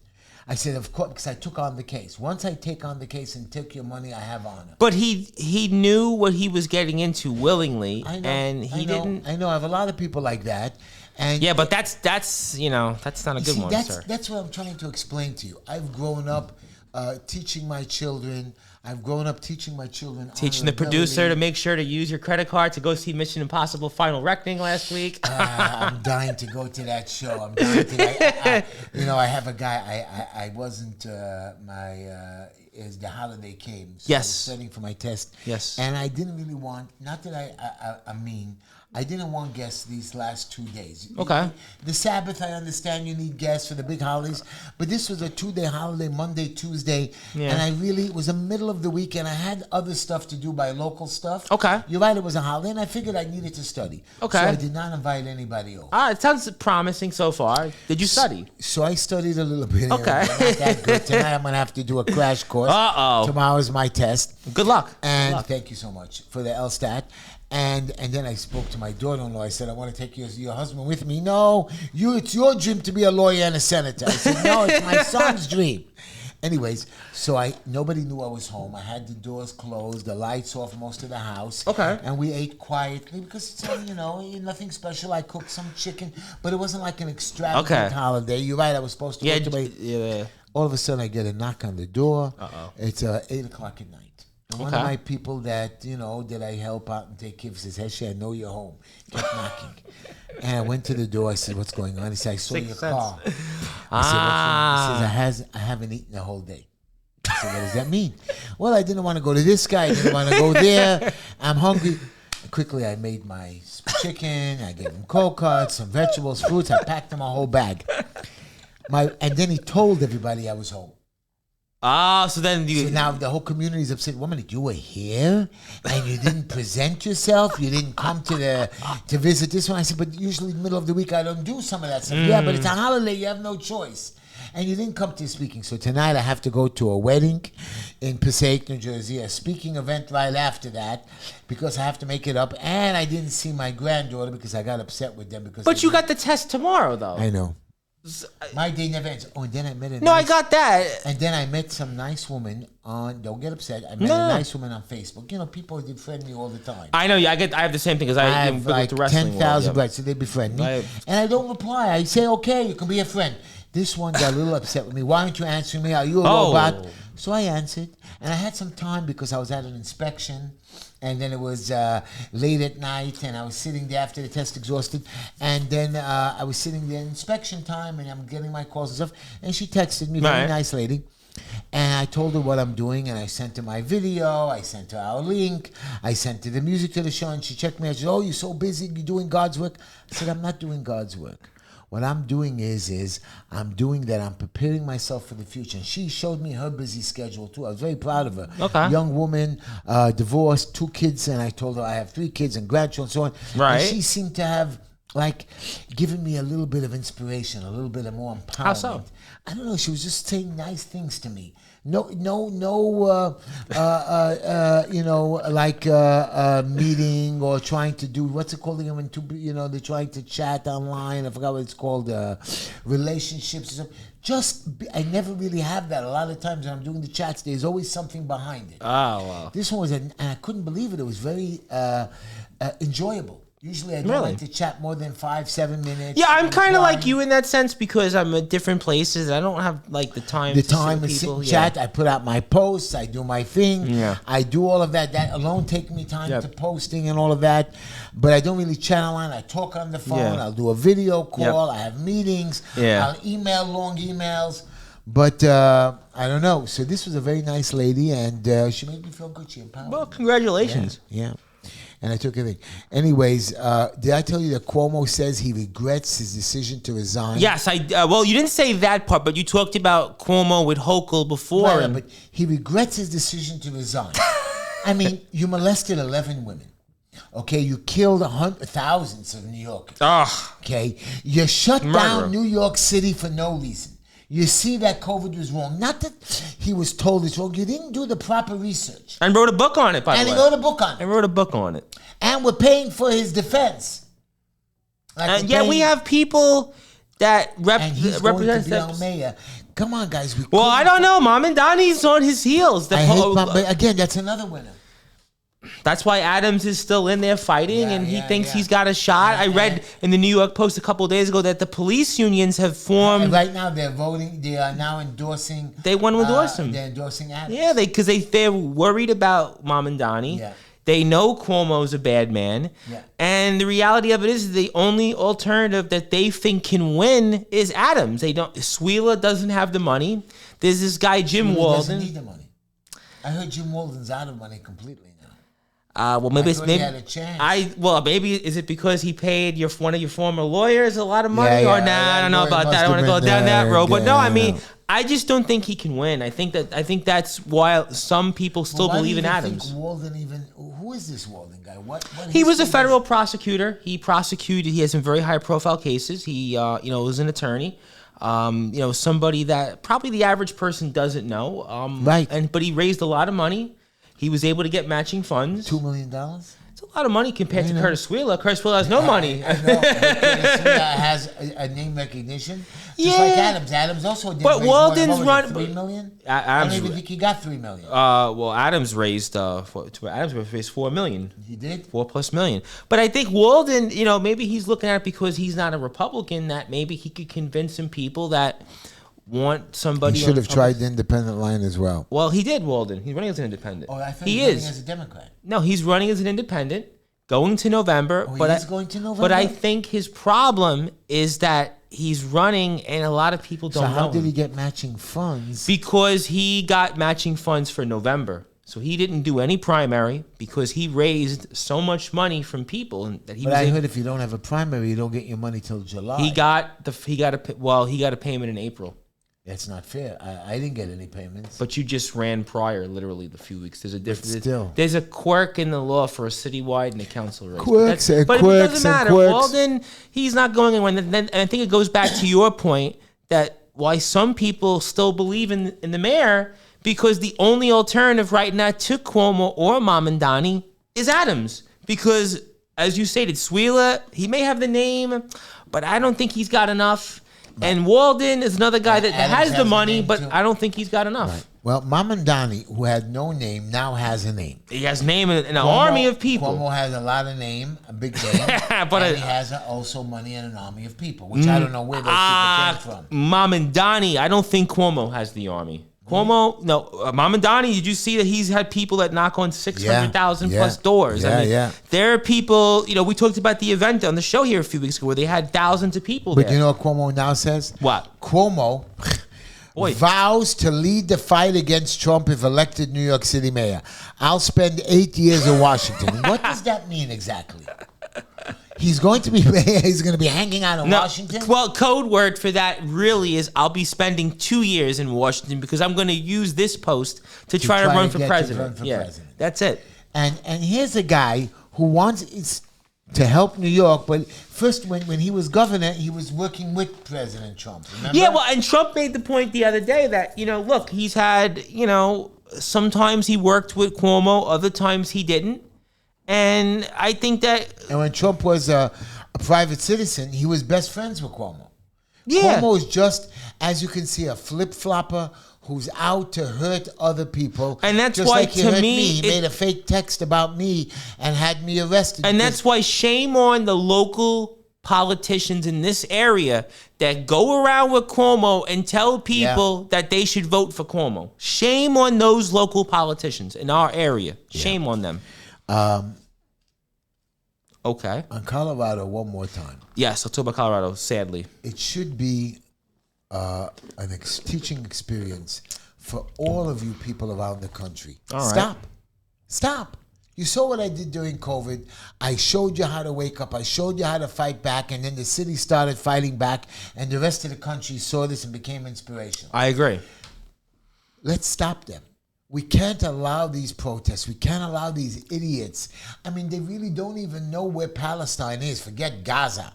I said, of course, because I took on the case. Once I take on the case and take your money, I have honor. But he knew what he was getting into willingly, I know, and he didn't. I know. I have a lot of people like that. And Yeah, but that's you know, that's not a good see, one, that's, sir. That's what I'm trying to explain to you. I've grown up teaching my children. I've grown up teaching my children. Teaching the producer to make sure to use your credit card to go see Mission Impossible Final Reckoning last week. I'm dying to go to that show. I'm dying to. I have a guy. I wasn't as the holiday came. So Yes. I was studying for my test. Yes. And I didn't really want. Not that I mean. I didn't want guests these last 2 days. Okay. The Sabbath, I understand you need guests for the big holidays, but this was a 2-day holiday, Monday, Tuesday, Yeah. and it was the middle of the week, and I had other stuff to do by local stuff. Okay. You're right, it was a holiday, and I figured I needed to study. Okay. So I did not invite anybody over. It sounds promising so far. Did you study? So I studied a little bit. Okay. Not that good. Tonight I'm going to have to do a crash course. Uh-oh. Tomorrow's my test. Good luck. And Good luck. thank you so much for the LSTAT. And then I spoke to my daughter-in-law. I said, I want to take your husband with me. No, it's your dream to be a lawyer and a senator. I said, no, it's my son's dream. Anyways, so nobody knew I was home. I had the doors closed, the lights off most of the house. Okay. And we ate quietly because it's, nothing special. I cooked some chicken, but it wasn't like an extravagant holiday. You're right, I was supposed to go to my... Yeah. All of a sudden, I get a knock on the door. Uh-oh. It's 8 o'clock at night. And one of my people that I help out and take care of says, Heshy, I know you're home. Kept knocking. And I went to the door. I said, what's going on? He said, I saw your car. I said, what's wrong? He says, I haven't eaten the whole day. I said, what does that mean? Well, I didn't want to go to this guy. I didn't want to go there. I'm hungry. Quickly, I made my chicken. I gave him cold cuts, some vegetables, fruits. I packed him a whole bag. And then he told everybody I was home. So then So now the whole community is upset. Woman, you were here and you didn't present yourself. You didn't come to visit this one. I said, but usually in the middle of the week I don't do some of that stuff. Yeah, but it's a holiday. You have no choice. And you didn't come to speaking. So tonight I have to go to a wedding in Passaic, New Jersey, a speaking event right after that because I have to make it up. And I didn't see my granddaughter because I got upset with them. But you got the test tomorrow, though. I know. My day never ends. Oh, and then I met I got that. And then I met some nice woman on. Don't get upset. I met a nice woman on Facebook. People befriend me all the time. I know. I have the same thing because I have like the wrestling 10,000 world, brides, so they befriend me, and I don't reply. I say, okay, you can be a friend. This one got a little upset with me. Why aren't you answering me? Are you a robot? So I answered, and I had some time because I was at an inspection. And then it was late at night, and I was sitting there after the test, exhausted. And then I was sitting there in inspection time, and I'm getting my calls and stuff. And she texted me, very nice lady. And I told her what I'm doing, and I sent her my video. I sent her our link. I sent her the music to the show, and she checked me. I said, oh, you're so busy. You're doing God's work. I said, I'm not doing God's work. What I'm doing is I'm preparing myself for the future. And she showed me her busy schedule too. I was very proud of her. Okay. Young woman, divorced, 2 kids, and I told her I have 3 kids and grandchildren and so on. Right. And she seemed to have given me a little bit of inspiration, a little bit of more empowerment. How so? I don't know. She was just saying nice things to me. Meeting or trying to do what's it called again when they're trying to chat online. I forgot what it's called. Relationships or something. I never really have that. A lot of times when I'm doing the chats, there's always something behind it. Oh wow! This one was, and I couldn't believe it. It was very enjoyable. Usually I don't like to chat more than 5-7 minutes. Yeah, I'm kind of like you in that sense because I'm at different places. I don't have the time. To sit and chat. I put out my posts. I do my thing. Yeah. I do all of that. That alone takes me time to posting and all of that. But I don't really chat online. I talk on the phone. Yeah. I'll do a video call. I have meetings. Yeah. I'll email long emails. But I don't know. So this was a very nice lady, and she made me feel good. She empowered me. Well, congratulations. Yeah. And I took everything. Anyways, did I tell you that Cuomo says he regrets his decision to resign? Yes, well, you didn't say that part, but you talked about Cuomo with Hochul before. Right, but he regrets his decision to resign. I mean, you molested 11 women. Okay, you killed thousands of New Yorkers. Oh. Okay, you shut down New York City for no reason. You see that COVID was wrong. Not that he was told it's wrong. You didn't do the proper research. And wrote a book on it, by the way. And he wrote a book on it. And wrote a book on it. And we're paying for his defense. And yet we have people that and he's represent going to be our mayor. Come on, guys. Well, I don't know. Mom and Donnie's on his heels. But again, that's another winner. That's why Adams is still in there fighting, and he thinks he's got a shot. I read in the New York Post a couple of days ago that the police unions have formed. And right now, they're voting. They are now endorsing. They want to endorse him. They're endorsing Adams. Yeah, because they're worried about Mom and Donnie. Yeah. They know Cuomo's a bad man. Yeah. And the reality of it is the only alternative that they think can win is Adams. Suila doesn't have the money. There's this guy, Jim Walden. Doesn't need the money. I heard Jim Walden's out of money completely now. Well, maybe I thought he had a chance. Maybe is it because he paid one of your former lawyers a lot of money, Yeah, or I don't know about that. I don't want to go down that road, but no, I mean, I just don't think he can win. I think that's why some people still believe in Adams. Walden who is this Walden guy? What he was a federal prosecutor. He prosecuted. He has some very high profile cases. He was an attorney. Somebody that probably the average person doesn't know. Right. But he raised a lot of money. He was able to get matching funds. $2 million? It's a lot of money compared to Curtis Wheeler. Curtis Wheeler has no money. I know. But Curtis Wheeler has a name recognition. Just like Adams. Adams also did. But Walden's run $3 million. I don't even think he got $3 million. Adams raised $4 million. He did $4+ million. But I think Walden, maybe he's looking at it because he's not a Republican. That maybe he could convince some people that want somebody. He should have tried the independent line as well. Well, he did, Walden. He's running as an independent. Oh, I thought he was running as a Democrat. No, he's running as an independent, going to November. Oh, he is going to November? But I think his problem is that he's running and a lot of people don't know. So how did he get matching funds? Because he got matching funds for November. So he didn't do any primary because he raised so much money from people that he. But I heard if you don't have a primary, you don't get your money till July. He got a payment in April. That's not fair. I didn't get any payments. But you just ran prior, literally the few weeks. There's a difference. Still, there's a quirk in the law for a citywide and a council race. But it doesn't matter. Walden, he's not going anywhere. And I think it goes back to your point that why some people still believe in the mayor, because the only alternative right now to Cuomo or Mom and Donnie is Adams. Because as you stated, Suila, he may have the name, but I don't think he's got enough. And Walden is another guy that has the money, but I don't think he's got enough. Right. Well, Mom and Donnie, who had no name, now has a name. He has a name in an army of people. Cuomo has a lot of name, a big name, but he has also money and an army of people, which I don't know where those people came from. Mom and Donnie, I don't think Cuomo has the army. Cuomo, no. Mom and Donnie, did you see that he's had people that knock on 600,000 plus doors? There are people, we talked about the event on the show here a few weeks ago where they had thousands of people there. But you know what Cuomo now says? What? Cuomo vows to lead the fight against Trump if elected New York City mayor. I'll spend 8 years in Washington. What does that mean exactly? He's going to be hanging out in Washington? Well, code word for that really is I'll be spending 2 years in Washington because I'm going to use this post to try to run for president. That's it. And here's a guy who wants to help New York, but first when he was governor, he was working with President Trump. Remember? Yeah, well, and Trump made the point the other day that, look, he's had, sometimes he worked with Cuomo, other times he didn't. And I think that... And when Trump was a private citizen, he was best friends with Cuomo. Yeah. Cuomo is just, as you can see, a flip-flopper who's out to hurt other people. And that's just why, like to me... He made a fake text about me and had me arrested. And that's why shame on the local politicians in this area that go around with Cuomo and tell people that they should vote for Cuomo. Shame on those local politicians in our area. Shame on them. Okay. On Colorado, one more time. Yes, I'll talk about Colorado, sadly. It should be teaching experience for all of you people around the country. All right. Stop. You saw what I did during COVID. I showed you how to wake up. I showed you how to fight back, and then the city started fighting back, and the rest of the country saw this and became inspirational. I agree. Let's stop them. We can't allow these protests. We can't allow these idiots. I mean, they really don't even know where Palestine is. Forget Gaza.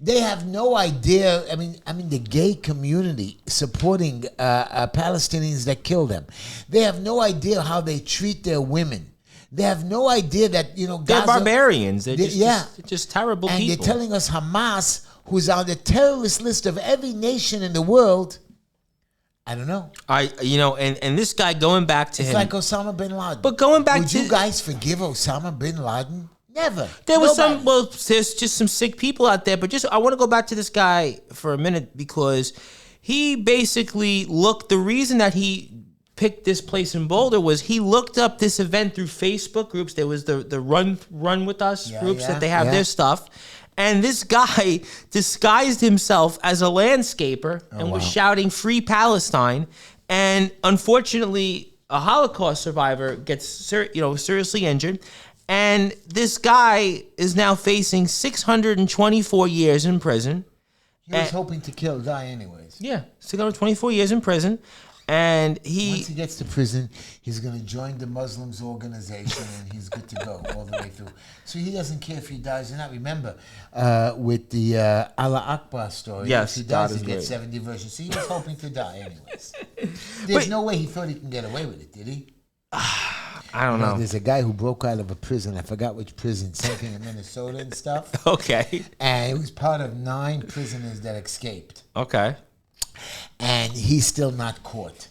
They have no idea. I mean, the gay community supporting Palestinians that kill them. They have no idea how they treat their women. They have no idea that, Gaza... They're barbarians. They're just terrible and people. And they're telling us Hamas, who's on the terrorist list of every nation in the world... I don't know. And this guy, going back to it's him, like Osama bin Laden. But going back would you guys forgive Osama bin Laden? Never. There was there's just some sick people out there. But I want to go back to this guy for a minute because he basically the reason that he picked this place in Boulder was he looked up this event through Facebook groups. There was the Run With Us groups that they have their stuff. And this guy disguised himself as a landscaper and was shouting "Free Palestine." And unfortunately, a Holocaust survivor gets seriously injured. And this guy is now facing 624 years in prison. He was hoping to die anyways. Yeah, 624 years in prison. And once he gets to prison, he's going to join the Muslims organization and he's good to go all the way through. So he doesn't care if he dies or not. Remember, with the Allah Akbar story, if he dies, he gets 70 versions. So he was hoping to die anyways. There's no way he thought he can get away with it, did he? I don't know. There's a guy who broke out of a prison. I forgot which prison, something in Minnesota and stuff. Okay. And he was part of 9 prisoners that escaped. Okay. And he's still not caught.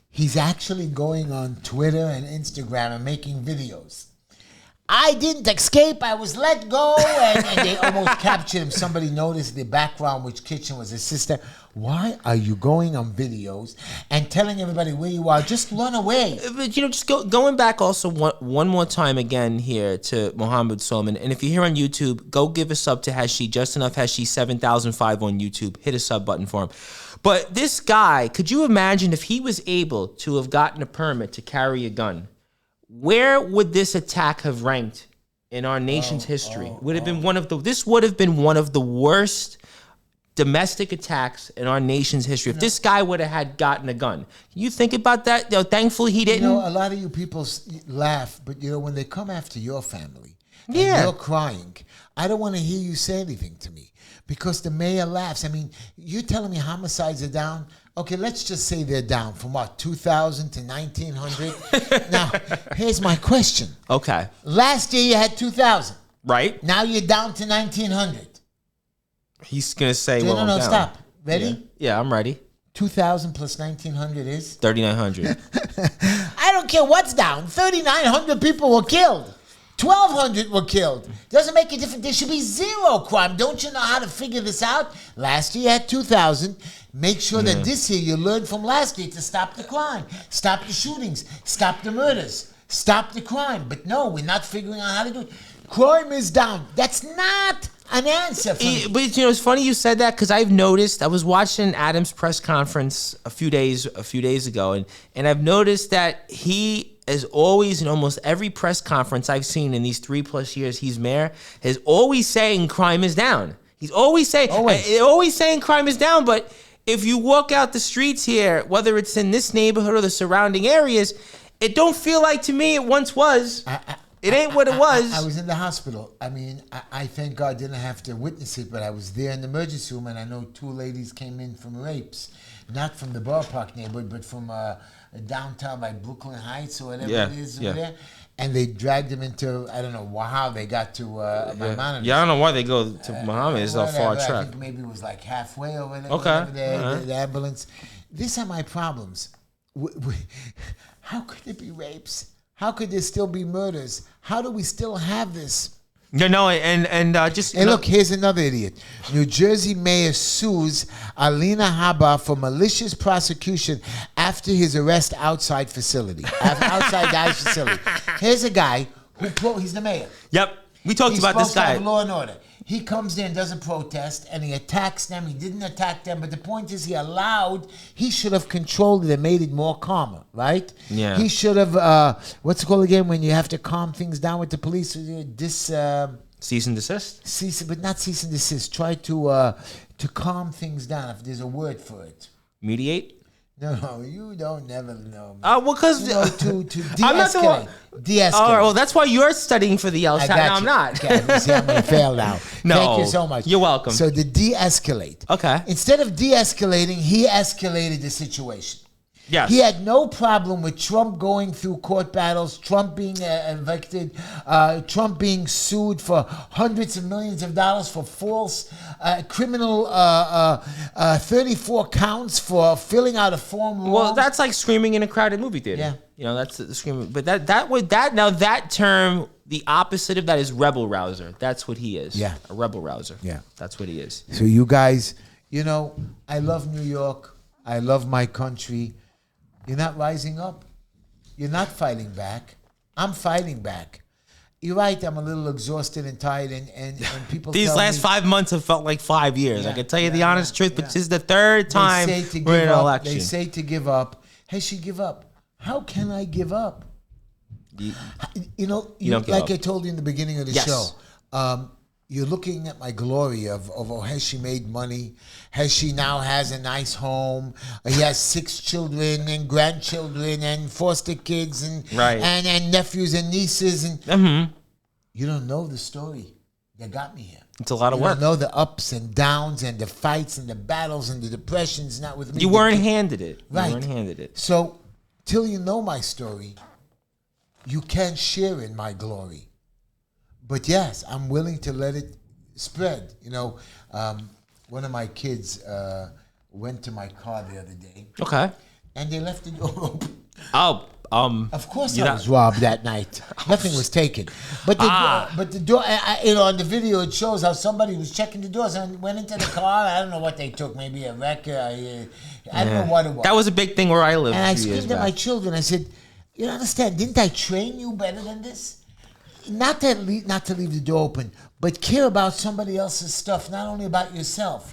He's actually going on Twitter and Instagram and making videos. I didn't escape. I was let go. And they almost captured him. Somebody noticed the background, which kitchen was his sister. Why are you going on videos and telling everybody where you are? Just run away. But, just going back also one more time again here to Mohammed Solomon. And if you're here on YouTube, go give a sub to Heshy. Just enough Heshy, 7,005 on YouTube. Hit a sub button for him. But this guy, could you imagine if he was able to have gotten a permit to carry a gun? Where would this attack have ranked in our nation's history? This would have been one of the worst domestic attacks in our nation's history. If this guy would have had gotten a gun. Can you think about that? Thankfully he didn't. A lot of you people laugh, but when they come after your family and you're crying, I don't want to hear you say anything to me because the mayor laughs. I mean, you're telling me homicides are down? Okay, let's just say they're down from 2,000 to 1,900. Now, here's my question. Okay. Last year you had 2,000. Right. Now you're down to 1,900. He's going to say, No, stop. Ready? Yeah, I'm ready. 2,000 plus 1,900 is? 3,900. I don't care what's down. 3,900 people were killed. 1,200 were killed. Doesn't make a difference. There should be zero crime. Don't you know how to figure this out? Last year you had 2,000. Make sure that this year you learn from last year to stop the crime, stop the shootings, stop the murders, stop the crime. But no, we're not figuring out how to do it. Crime is down. That's not an answer for me. But it's funny you said that because I've noticed. I was watching Adam's press conference a few days ago, and I've noticed that he is always in almost every press conference I've seen in these 3+ years he's mayor, is always saying crime is down. He's always saying crime is down, but if you walk out the streets here, whether it's in this neighborhood or the surrounding areas, it don't feel like to me it once was. It ain't what it was. I was in the hospital. I mean, I thank God didn't have to witness it, but I was there in the emergency room, and I know 2 ladies came in from rapes, not from the Borough Park neighborhood, but from downtown by Brooklyn Heights or whatever it is over there. And they dragged them into, I don't know how they got to my monitor. Yeah, I don't know why they go to Muhammad. It's a far trek. I think maybe it was like halfway over there. Okay. The ambulance. These are my problems. How could there be rapes? How could there still be murders? How do we still have this? Look, here's another idiot. New Jersey mayor sues Alina Habba for malicious prosecution after his arrest outside facility. Outside guy's facility. Here's a guy he's the mayor. Yep. We talked about this guy. He's supposed to have law and order. He comes in, does a protest, and he attacks them. He didn't attack them, but the point is he should have controlled it and made it more calmer, right? Yeah. He should have, what's it called again when you have to calm things down with the police? Cease and desist? But not cease and desist. Try to calm things down, if there's a word for it. Mediate? No, you don't never know. Well, because You know, to I'm not the one. de-escalate. De-escalate. All right, well, that's why you're studying for the LSAT. I got No, you. I'm not. Okay, you see, I'm going to fail now. No, Thank you so much. you're welcome. So the de-escalate. Okay. Instead of de-escalating, he escalated the situation. Yes. He had no problem with Trump going through court battles, Trump being evicted, Trump being sued for hundreds of millions of dollars for false criminal 34 counts for filling out a form wrong. Well, that's like screaming in a crowded movie theater. Yeah. You know, that's the screaming. But that term, the opposite of that is rebel rouser. That's what he is. Yeah. A rebel rouser. Yeah. That's what he is. So you guys, you know, I love New York. I love my country. You're not rising up. You're not fighting back. I'm fighting back. You're right, I'm a little exhausted and tired, and people These tell last me, 5 months have felt like 5 years. I Yeah, can tell you the yeah, honest truth, but yeah. this is the third time they say to we're in give an up. election. They say to give up. Heshy, give up. How can I give up? You know, don't give like up. I told you in the beginning of the Yes. show, you're looking at my glory of Heshy made money. Heshy now has a nice home. He has 6 children and grandchildren and foster kids and Right. and nephews and nieces. And Mm-hmm. you don't know the story that got me here. It's a lot of You work. don't know the ups and downs and the fights and the battles and the depressions. Not with me. You weren't handed it. Right. You weren't handed it. So, till you know my story, you can't share in my glory. But yes, I'm willing to let it spread. You know, one of my kids went to my car the other day, Okay. and they left the door open. Oh, Of course, You're I not- was robbed that night. Nothing was taken, but the door. You know, on the video it shows how somebody was checking the doors and went into the car. I don't know what they took. Maybe a wrecker. I don't know what it was. that was a big thing where I lived And I a few years screamed at my back. children. I said, "You don't understand? Didn't I train you better than this? Not to leave the door open, but care about somebody else's stuff, not only about yourself.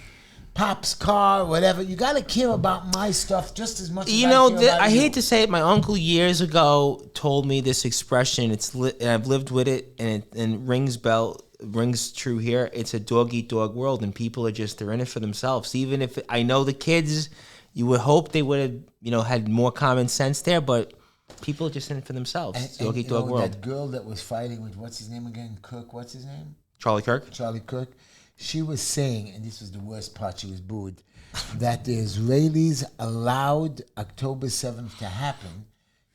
Pop's car, whatever. You got to care about my stuff just as much. You as know, I care about I you. hate to say it. My uncle years ago told me this expression. And I've lived with it, and it rings true here. It's a dog eat dog world, and people are just they're in it for themselves. Even if I know the kids, you would hope they would have had more common sense there, but people are just in it for themselves. It's dog eat you dog know, world. that girl that was fighting with what's his name again? Kirk. What's his name? Charlie Kirk. Charlie Kirk. She was saying, and this was the worst part, she was booed, that the Israelis allowed October 7th to happen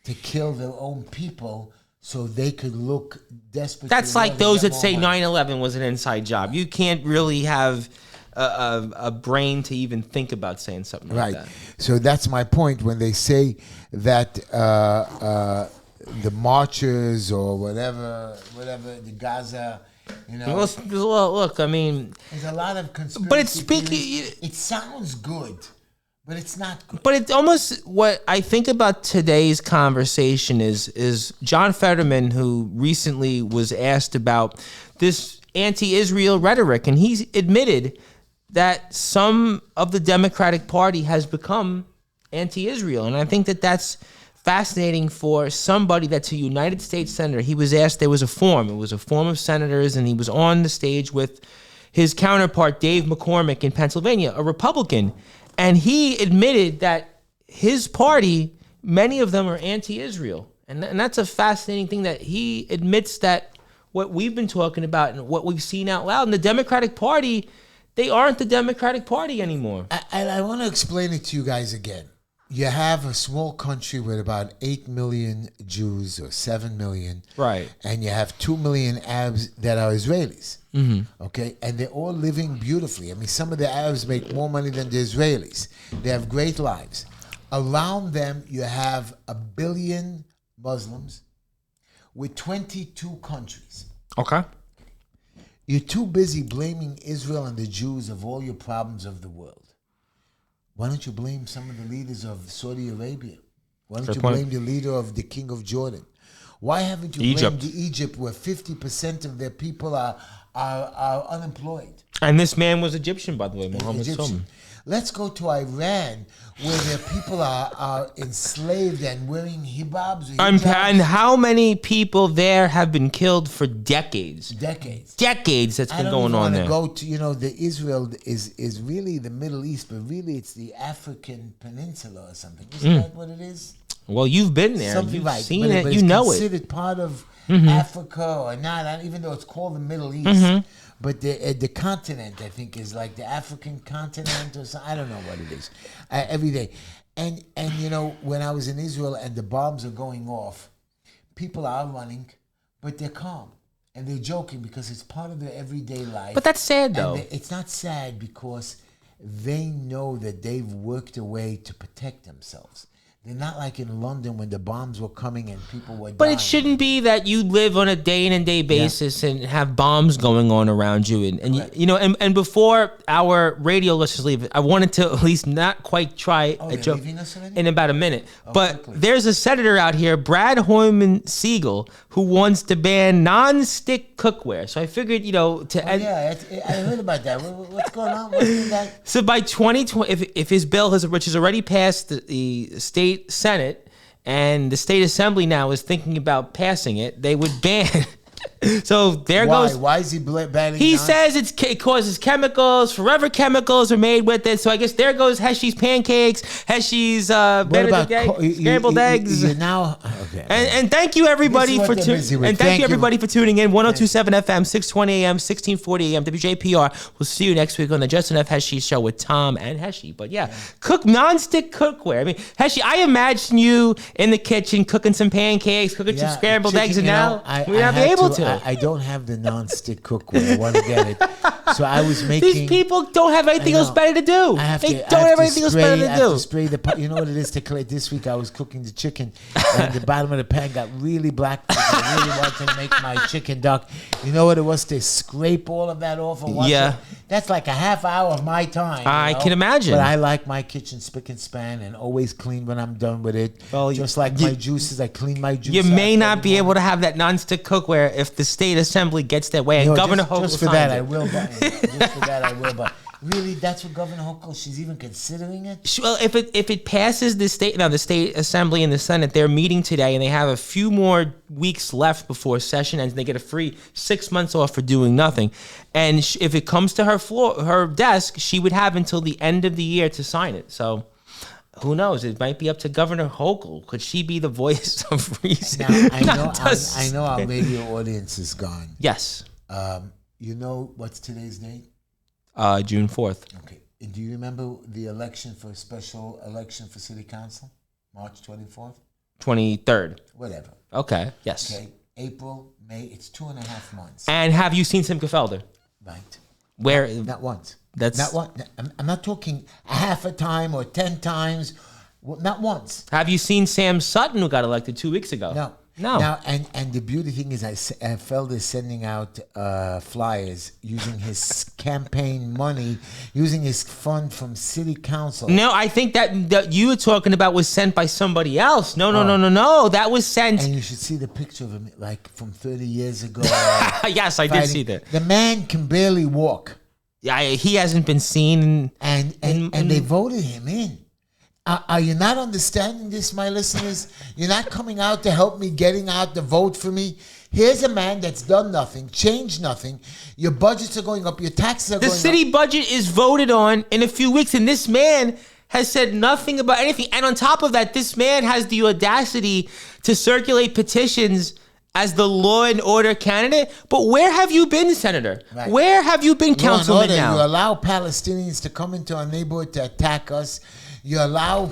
to kill their own people so they could look desperate. That's like those that say 9/11 was an inside job. You can't really have a brain to even think about saying something Right. like that. So that's my point when they say that the marchers or whatever, the Gaza, you know, Well, look, I mean, there's a lot of conspiracy. but it's speaking. theories. It sounds good, but it's not good. But it's almost what I think about today's conversation is John Fetterman, who recently was asked about this anti-Israel rhetoric, and he's admitted that some of the Democratic Party has become anti-Israel, and I think that that's fascinating for somebody that's a United States senator. He was asked, there was a form. It was a form of senators, and he was on the stage with his counterpart, Dave McCormick in Pennsylvania, a Republican. And he admitted that his party, many of them are anti-Israel. And that's a fascinating thing that he admits that what we've been talking about and what we've seen out loud. And the Democratic Party, they aren't the Democratic Party anymore. I want to explain it to you guys again. You have a small country with about 8 million Jews or 7 million. Right. And you have 2 million Arabs that are Israelis. Mm-hmm. Okay. And they're all living beautifully. I mean, some of the Arabs make more money than the Israelis. They have great lives. Around them, you have 1 billion Muslims with 22 countries. Okay. You're too busy blaming Israel and the Jews of all your problems of the world. Why don't you blame some of the leaders of Saudi Arabia? Why don't Fair you point. blame the leader of the King of Jordan? Why haven't you Egypt. blamed Egypt, where 50% of their people are unemployed? And this man was Egyptian, by the way, Mohammed Egyptian. Salman. Let's go to Iran, where their people are enslaved and wearing hijabs. And how many people there have been killed for decades? Decades that's been going on there. I don't want to go to, the Israel is really the Middle East, but really it's the African Peninsula or something. Isn't that what it is? Well, you've been there. Something You've right. seen it. You know it. It's considered part of Africa or not, even though it's called the Middle East. But the continent, I think, is like the African continent or something. I don't know what it is. Every day. And when I was in Israel and the bombs are going off, people are running, but they're calm. And they're joking because it's part of their everyday life. But that's sad, though. It's not sad because they know that they've worked a way to protect themselves. They're not like in London when the bombs were coming and people were dying. But it shouldn't be that you live on a day-in-and-day basis and have bombs going on around you. And right. and before our radio listeners leave, I wanted to at least not quite try a joke in about a minute. But quickly. There's a senator out here, Brad Hoyman Siegel, who wants to ban non-stick cookware. So I figured, to end. Yeah, I heard about that. What's going on? What's that? So by 2020, if his bill which has already passed the state Senate and the state assembly now is thinking about passing it, they would ban. So there goes. Why is he banning? He says it causes chemicals. Forever chemicals are made with it. So I guess there goes Heshy's pancakes, Heshy's Benedict eggs, scrambled eggs. Okay. And thank you everybody for thank you everybody for tuning in. 102.7 FM, 620 AM, 1640 AM, WJPR. We'll see you next week on the Justin F. Heshy Show with Tom and Heshy. But cook non-stick cookware. I mean, Heshy, I imagine you in the kitchen cooking some pancakes, cooking some scrambled eggs, and now we're not able to. I don't have the non-stick cookware. I want to get it. So I was making. These people don't have anything else better to do. They don't have anything else better to do. Spray the. You know what it is to collect. This week I was cooking the chicken, and the bottom of the pan got really black. I really wanted to make my chicken duck. You know what it was? To scrape all of that off and wash it. That's like a half hour of my time. I can imagine. But I like my kitchen spick and span and always clean when I'm done with it. Well, just like my juices, I clean my juices. You may not be able to have that non-stick cookware if the state assembly gets that way. And Governor Hochul just for that, I will buy it. Just for that, I will buy it. Really, that's what Governor Hochul, she's even considering it? Well, if it passes the state assembly and the Senate, they're meeting today, and they have a few more weeks left before session ends, and they get a free 6 months off for doing nothing. And if it comes to her desk, she would have until the end of the year to sign it. So who knows? It might be up to Governor Hochul. Could she be the voice of reason? Now, I know our radio audience is gone. Yes. You know what's today's date? June 4th. Okay. And do you remember the special election for city council? March 24th? 23rd. Whatever. Okay. Yes. Okay. April, May. It's 2.5 months. And have you seen Sim Gefelder? Right. Where? Not once. That's not one. I'm not talking a half a time or 10 times. Not once. Have you seen Sam Sutton, who got elected 2 weeks ago? No. Now, and the beauty thing is, Felder is sending out flyers using his campaign money, using his fund from city council. No, I think that you were talking about was sent by somebody else. No. That was sent. And you should see the picture of him, like from 30 years ago. Yes, I did see that. The man can barely walk. Yeah, he hasn't been seen. And they voted him in. Are you not understanding this, my listeners? You're not coming out to help me getting out the vote for me? Here's a man that's done nothing, changed nothing. Your budgets are going up. Your taxes are going up. The city budget is voted on in a few weeks, and this man has said nothing about anything. And on top of that, this man has the audacity to circulate petitions as the law and order candidate. But where have you been, Senator? Right. Where have you been, Councilman, now? You allow Palestinians to come into our neighborhood to attack us. You allow,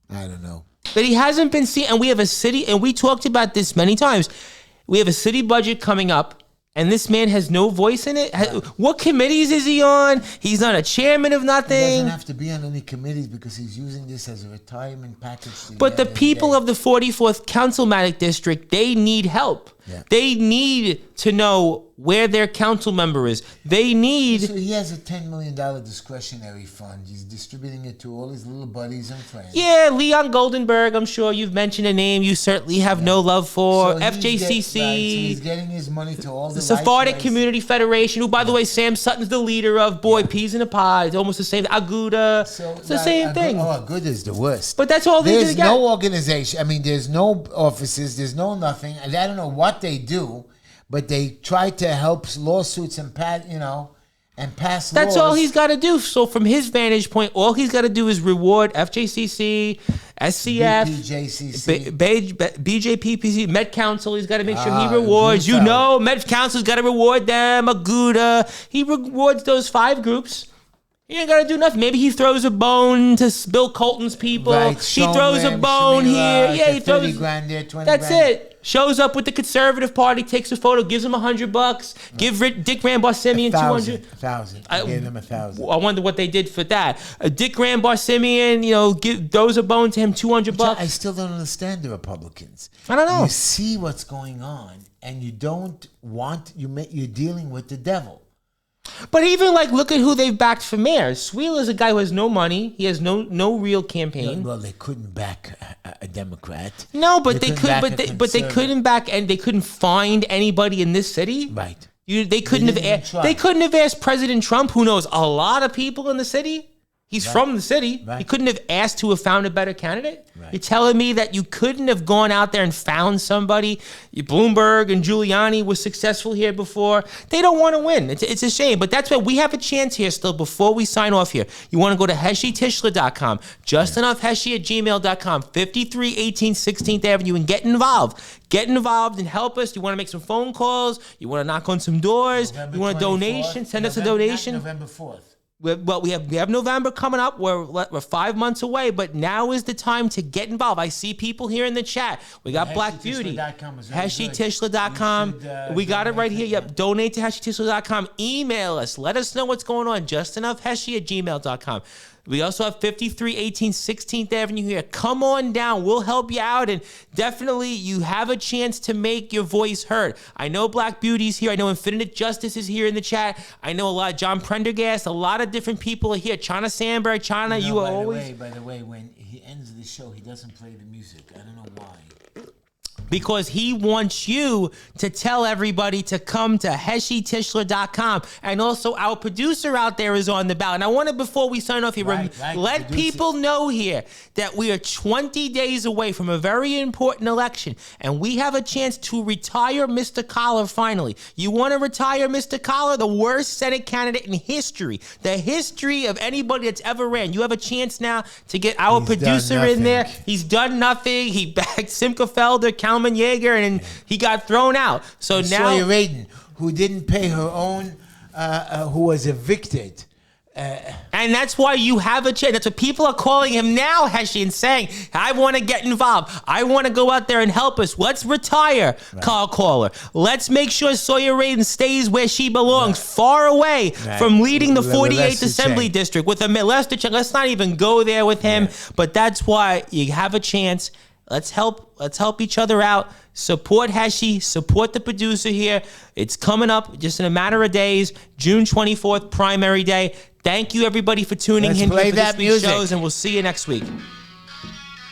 I don't know. But he hasn't been seen, and we have a city, and we talked about this many times. We have a city budget coming up, and this man has no voice in it. Right. What committees is he on? He's not a chairman of nothing. He doesn't have to be on any committees because he's using this as a retirement package. But the people of the 44th Councilmanic District, they need help. Yeah. They need to know where their council member is. They need... So he has a $10 million discretionary fund. He's distributing it to all his little buddies and friends. Yeah, Leon Goldenberg, I'm sure you've mentioned a name you certainly have no love for. So FJCC. so he's getting his money to all the Sephardic right Community Federation, who, by the way, Sam Sutton's the leader of. Boy, peas in a pod. It's almost the same. Aguda. It's the same thing. Aguda is the worst. But that's all they There's did. no organization. I mean, there's no offices. There's no nothing. And I don't know what they do, but they try to help lawsuits and pass laws. That's all he's got to do. So from his vantage point, all he's got to do is reward FJCC, SCF, BJPPC, Met Council. He's got to make sure he rewards. Met Council's got to reward them. Aguda. He rewards those 5 groups. He ain't got to do nothing. Maybe he throws a bone to Bill Colton's people. Right. He throws a bone here. Yeah, he throws 30 grand there, 20 That's grand. it. Shows up with the Conservative Party, takes a photo, gives him $100. Give Dick Rambar-Simeon $200. $1,000. I gave them $1,000. I wonder what they did for that. Dick Rambar-Simeon, throws a bone to him, $200. I still don't understand the Republicans. I don't know. You see what's going on, and you don't want you're dealing with the devil. But even look at who they've backed for mayor. Sweel is a guy who has no money. He has no real campaign. Well, they couldn't back a Democrat. No, but they couldn't back, and they couldn't find anybody in this city. Right. They couldn't have asked President Trump, who knows a lot of people in the city. He's from the city. Right. He couldn't have asked to have found a better candidate. Right. You're telling me that you couldn't have gone out there and found somebody? Bloomberg and Giuliani was successful here before. They don't want to win. It's a shame. But that's why we have a chance here still before we sign off here. You want to go to HeshyTishler.com, justenoughheshy@gmail.com, 5318 16th Avenue, and get involved. Get involved and help us. You want to make some phone calls? You want to knock on some doors? You want a donation? Send us a donation. November 4th. Well, we have November coming up. We're 5 months away, but now is the time to get involved. I see people here in the chat. We got Black Beauty. HeshyTishler.com. We got it right here. Yep. Donate to HeshyTishler.com. Email us. Let us know what's going on. JustEnoughHeshy@gmail.com. We also have 5318 16th Avenue here. Come on down. We'll help you out. And definitely, you have a chance to make your voice heard. I know Black Beauty's here. I know Infinite Justice is here in the chat. I know a lot of John Prendergast. A lot of different people are here. Chana Sandberg. Chana, you are always... By the way, when he ends the show, he doesn't play the music. I don't know why. Because he wants you to tell everybody to come to HeshyTishler.com. And also, our producer out there is on the ballot. And I want to, before we sign off here, let people know here that we are 20 days away from a very important election. And we have a chance to retire Mr. Collar finally. You want to retire Mr. Collar, the worst Senate candidate in history, the history of anybody that's ever ran. You have a chance now to get our producer in there. He's done nothing. He backed Simca Felder, Kalman Yeager, and he got thrown out. So now Sawyer Radin, who didn't pay her own, who was evicted. And that's why you have a chance. That's what people are calling him now, Heshy, and saying, I want to get involved. I want to go out there and help us. Let's retire Carl Caller. Let's make sure Sawyer Radin stays where she belongs, far away from leading the 48th Assembly District with a Lester Chang. Let's not even go there with him. But that's why you have a chance. Let's help each other out. Support Heshy. Support the producer here. It's coming up just in a matter of days. June 24th, primary day. Thank you, everybody, for tuning in here for this week's shows, and we'll see you next week.